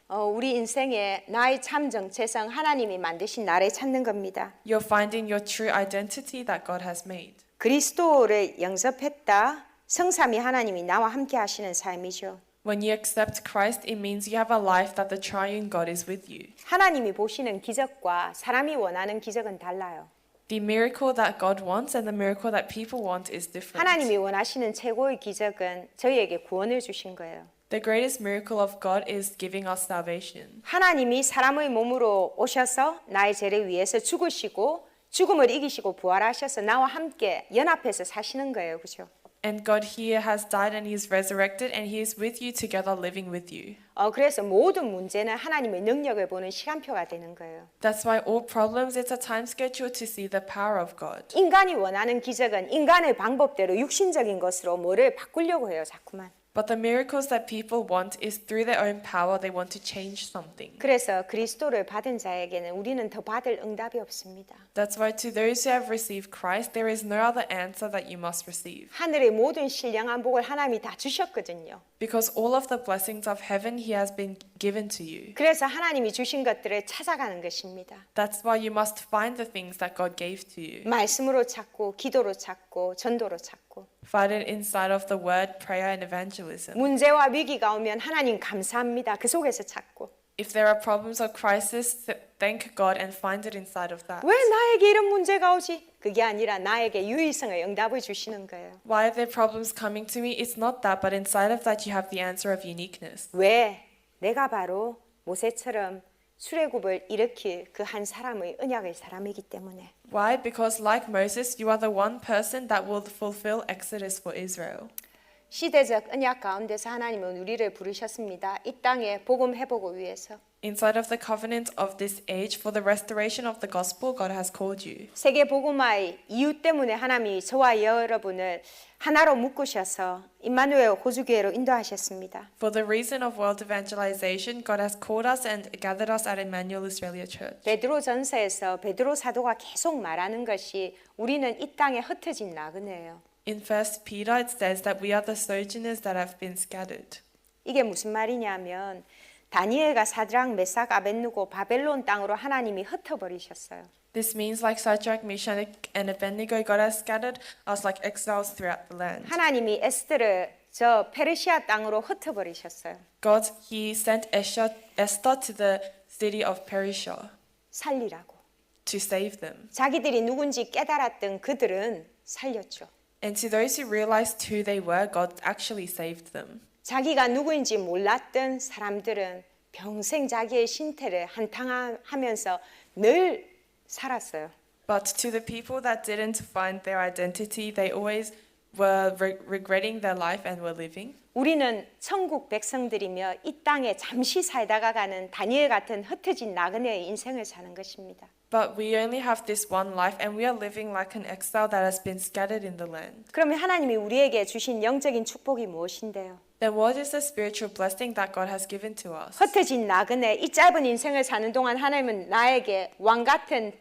우리 인생에 나의 참 정체성 하나님이 만드신 나를 찾는 겁니다. You're finding your true identity that God has made. 그리스도를 영접했다. 성삼위 하나님이 나와 함께 하시는 삶이죠. When you accept Christ, it means you have a life that the triune God is with you. 하나님이 보시는 기적과 사람이 원하는 기적은 달라요. The miracle that God wants and the miracle that people want is different. 하나님이 원하시는 최고의 기적은 저희에게 구원을 주신 거예요. The greatest miracle of God is giving us salvation. 하나님이 사람의 몸으로 오셔서 나의 죄를 위해서 죽으시고 죽음을 이기시고 부활하셔서 나와 함께 연합해서 사시는 거예요. 그렇죠? And God here has died and he is resurrected and he is with you together living with you. 그래서 모든 문제는 하나님의 능력을 보는 시간표가 되는 거예요. That's why all problems, it's a time schedule to see the power of God. 인간이 원하는 기적은 인간의 방법대로 육신적인 것으로 뭐를 바꾸려고 해요, 자꾸만. But the miracles that people want is through their own power. They want to change something. 그래서 그리스도를 받은 자에게는 우리는 더 받을 응답이 없습니다. That's why to those who have received Christ, there is no other answer that you must receive. 하늘의 모든 신령한 복을 하나님이 다 주셨거든요. Because all of the blessings of heaven he has been given to you. 그래서 하나님이 주신 것들을 찾아가는 것입니다. That's why you must find the things that God gave to you. 말씀으로 찾고 기도로 찾고 전도로 찾고 Find it inside of the word, prayer, and evangelism. 문제와 위기가 오면 하나님 감사합니다. 그 속에서 찾고 If there are problems or crisis, thank God and find it inside of that. 왜 나에게 이런 문제가 오지? 그게 아니라 나에게 유일성의 응답을 주시는 거예요. Why are there problems coming to me? It's not that, but inside of that you have the answer of uniqueness. 왜? 내가 바로 모세처럼 출애굽을 일으킬 그 한 사람의 언약의 사람이기 때문에. Why? Because like Moses, you are the one person that will fulfill Exodus for Israel. 시대적 언약 가운데서 하나님은 우리를 부르셨습니다. 이 땅에 복음 회복을 위해서. Inside of the covenant of this age, for the restoration of the gospel, God has called you. 세계 복음화의 이유 때문에 하나님이 저와 여러분을 하나로 묶으셔서 임마누엘 호주교회로 인도하셨습니다. For the reason of world evangelization, God has called us and gathered us at Emmanuel Australia Church. 베드로 전서에서 베드로 사도가 계속 말하는 것이 우리는 이 땅에 흩어진 나그네예요. In 1 Peter, it says that we are the sojourners that have been scattered. 이게 무슨 말이냐면 다니엘과 사드락, 메삭, 아벳느고 바벨론 땅으로 하나님이 흩어버리셨어요. This means like Shadrach, Meshach, and Abednego, God has scattered us like exiles throughout the land. 하나님이 에스더를 저 페르시아 땅으로 흩어버리셨어요. God, He sent Esther to the city of Persia 살리라고. to save them. 자기들이 누군지 깨달았던 그들은 살렸죠. And to those who realized who they were, God actually saved them. 자기가 누구인지 몰랐던 사람들은 평생 자기의 신태를 한탕하면서 늘 살았어요. But to the people that didn't find their identity, they always were regretting their life and were living. 우리는 천국 백성들이며 이 땅에 잠시 살다가 가는 다니엘 같은 흩어진 나그네의 인생을 사는 것입니다. But we only have this one life and we are living like an exile that has been scattered in the land. 그러면 하나님이 우리에게 주신 영적인 축복이 무엇인데요? Then what is the spiritual blessing that God has given to us? 흩어진 나그네 이 짧은 인생을 사는 동안 하나님은 나에게 왕 같은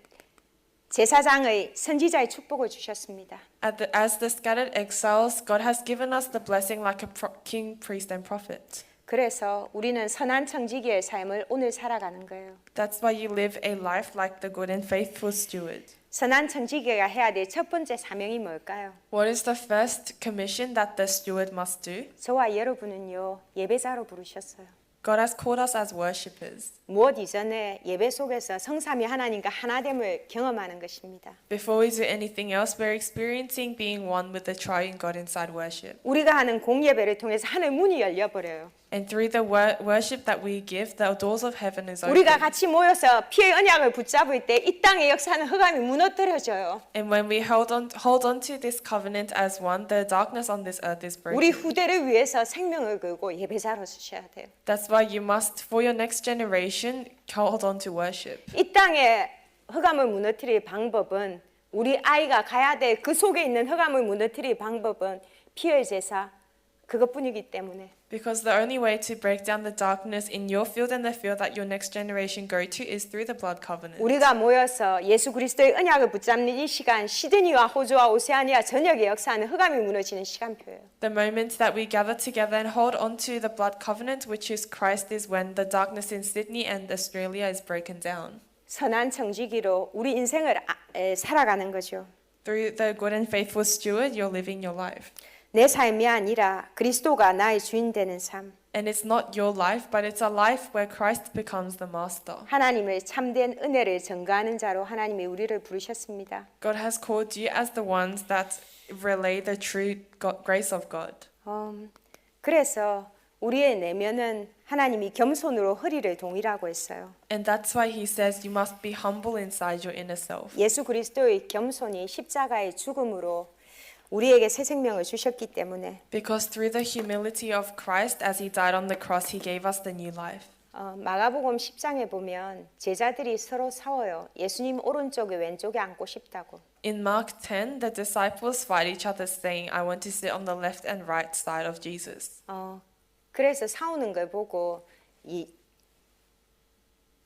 제사장의 선지자의 축복을 주셨습니다. As the scattered exiles, God has given us the blessing like a king, priest, and prophet. 그래서 우리는 선한 청지기의 삶을 오늘 살아가는 거예요. That's why you live a life like the good and faithful steward. 선한 청지기가 해야 될 첫 번째 사명이 뭘까요? What is the first commission that the steward must do? 저와 여러분은요 예배자로 부르셨어요. God has called us as worshippers. 무엇 이전에 예배 속에서 성삼위 하나님과 하나됨을 경험하는 것입니다. Before we do anything else, we're experiencing being one with the triune God inside worship. 우리가 하는 공예배를 통해서 하늘 문이 열려버려요. And through the worship that we give, the doors of heaven is open. 우리가 같이 모여서 피의 언약을 붙잡을 때 이 땅의 역사는 흑암이 무너뜨려져요. And when we hold on to this covenant as one, the darkness on this earth is broken. 우리 후대를 위해서 생명을 걸고 예배자로 서셔야 돼요. That's why you must, for your next generation, hold on to worship. 이 땅에 흑암을 무너뜨릴 방법은 우리 아이가 가야 될 그 속에 있는 흑암을 무너뜨릴 방법은 피의 제사 그것뿐이기 때문에 Because the only way to break down the darkness in your field and the field that your next generation go to is through the blood covenant. 우리가 모여서 예수 그리스도의 언약을 붙잡는 이 시간 시드니와 호주와 오세아니아 전역의 역사는 흑암이 무너지는 시간표예요. The moment that we gather together and hold on to the blood covenant, which is Christ, is when the darkness in Sydney and Australia is broken down. 선한 청지기로 우리 인생을 살아가는 거죠. Through the good and faithful steward, you're living your life. 내 삶이 아니라 그리스도가 나의 주인 되는 삶. And it's not your life, but it's a life where Christ becomes the master. 하나님의 참된 은혜를 전가하는 자로 하나님이 우리를 부르셨습니다. God has called you as the ones that relay the true grace of God. 그래서 우리의 내면은 하나님이 겸손으로 허리를 동이라고 했어요. And that's why he says you must be humble inside your inner self. 예수 그리스도의 겸손이 십자가의 죽음으로 우리에게 새 생명을 주셨기 때문에 Because through the humility of Christ, as he died on the cross, he gave us the new life. 마가복음 10장에 보면 제자들이 서로 싸워요. 예수님 오른쪽에 왼쪽에 앉고 싶다고. In Mark 10, the disciples fight each other, saying, I want to sit on the left and right side of Jesus. 그래서 싸우는 걸 보고 이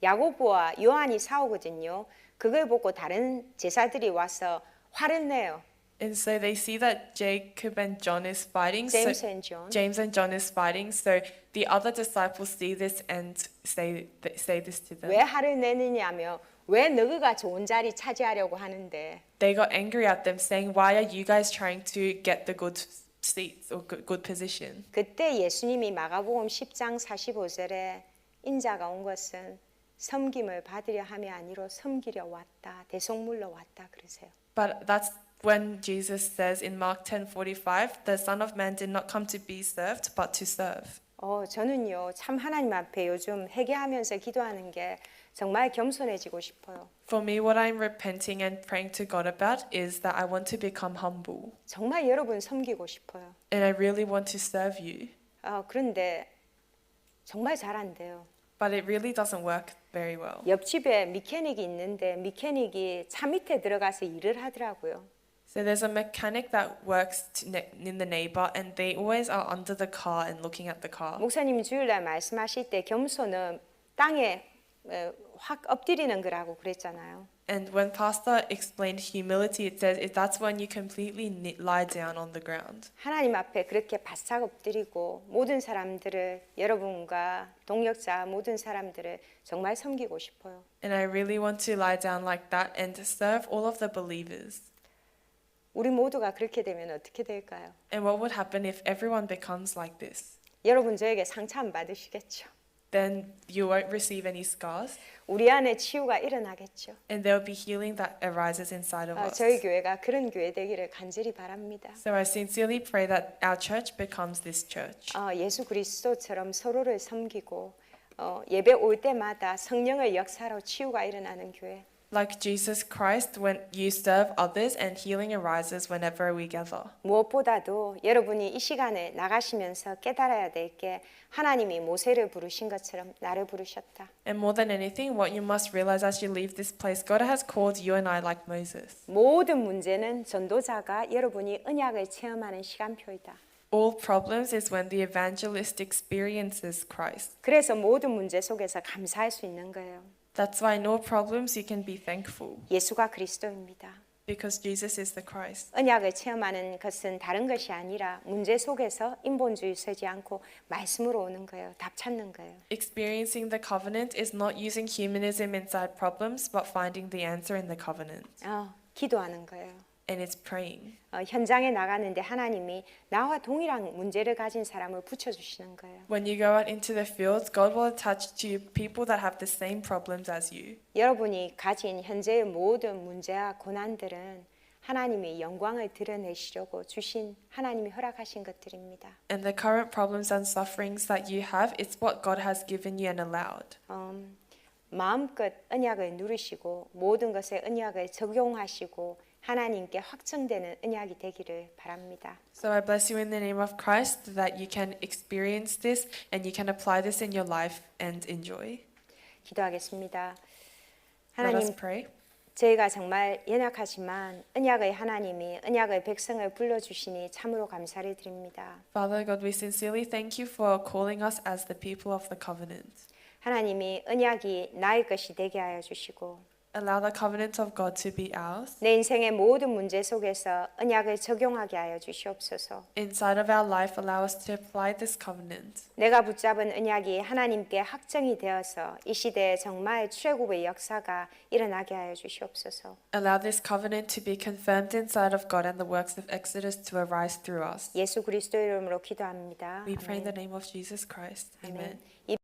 야고보와 요한이 싸우거든요. 그걸 보고 다른 제자들이 와서 화를 내요. And so they see that Jacob and John is fighting. James and John. James and John is fighting. So the other disciples see this and say this to them. 왜 화를 내느냐며 왜 너희가 좋은 자리 차지하려고 하는데 They got angry at them, saying, "Why are you guys trying to get the good seats or good position?" 그때 예수님이 마가복음 10장 45절에 인자가 온 것은 섬김을 받으려 함이 아니로 섬기려 왔다. 대속물로 왔다 그러세요. But that's when Jesus says in Mark 10:45, "The Son of Man did not come to be served, but to serve." 저는요 참 하나님 앞에 요즘 회개하면서 기도하는 게 정말 겸손해지고 싶어요. For me, what I'm repenting and praying to God about is that I want to become humble, 정말 여러분 섬기고 싶어요. and I really want to serve you. 그런데 정말 잘 안 돼요. But it really doesn't work very well. 옆집에 미케닉이 있는데 미케닉이 차 밑에 들어가서 일을 하더라고요. So there's a mechanic that works in the neighbor, and they always are under the car and looking at the car. 목사님이 주일날 말씀하실 때 겸손은 땅에 확 엎드리는 거라고 그랬잖아요. And when Pastor explained humility, it says that's when you completely lie down on the ground. 하나님 앞에 그렇게 바싹 엎드리고 모든 사람들을 여러분과 동역자 모든 사람들을 정말 섬기고 싶어요. And I really want to lie down like that and serve all of the believers. 우리 모두가 그렇게 되면 어떻게 될까요? And what would happen if everyone becomes like this? 여러분 저에게 상처 안 받으시겠죠? Then you won't receive any scars, 우리 안에 치유가 일어나겠죠? and there will be healing that arises inside of us. 저희 교회가 그런 교회 되기를 간절히 바랍니다. So I sincerely pray that our church becomes this church. 예수 그리스도처럼 서로를 섬기고 예배 올 때마다 성령의 역사로 치유가 일어나는 교회. Like Jesus Christ, when you serve others and healing arises whenever we gather. 무엇보다도 여러분이 이 시간에 나가시면서 깨달아야 될 게 하나님이 모세를 부르신 것처럼 나를 부르셨다. And more than anything, what you must realize as you leave this place, God has called you and I like Moses. 모든 문제는 전도자가 여러분이 언약을 체험하는 시간표이다. All problems is when the evangelist experiences Christ. 그래서 모든 문제 속에서 감사할 수 있는 거예요. That's why in all problems you can be thankful, 예수가 그리스도입니다. because Jesus is the Christ. 언약을 체험하는 것은 다른 것이 아니라 문제 속에서 인본주의 서지 않고 말씀으로 오는 거예요. 답 찾는 거예요. Experiencing the covenant is not using humanism inside problems, but finding the answer in the covenant. 기도하는 거예요. And it's praying. 현장에 나가는데 하나님이 나와 동일한 문제를 가진 사람을 붙여주시는 거예요. When you go out into the fields, God will attach to you people that have the same problems as you. 여러분이 가진 현재의 모든 문제와 고난들은 하나님이 영광을 드러내시려고 주신 하나님이 허락하신 것들입니다. And the current problems and sufferings that you have, it's what God has given you and allowed. 마음껏 언약을 누리시고 모든 것에 언약을 적용하시고 하나님께 확증되는 언약이 되기를 바랍니다. So I bless you in the name of Christ that you can experience this and you can apply this in your life and enjoy. 기도하겠습니다. Let us 하나님, pray. 저희가 정말 연약하지만 언약의 하나님이 언약의 백성을 불러주시니 참으로 감사를 드립니다. Father God, we sincerely thank you for calling us as the people of the covenant. 하나님이 언약이 나의 것이 되게 하여 주시고 Allow the covenant of God to be ours. 내 인생의 모든 문제 속에서 언약을 적용하게 하여 주시옵소서. Inside of our life, allow us to apply this covenant. 내가 붙잡은 언약이 하나님께 확정이 되어서 이 시대에 정말 출애굽의 역사가 일어나게 하여 주시옵소서. Allow this covenant to be confirmed inside of God and the works of Exodus to arise through us. 예수 그리스도 이름으로 기도합니다. We pray in 아멘. the name of Jesus Christ. Amen. 이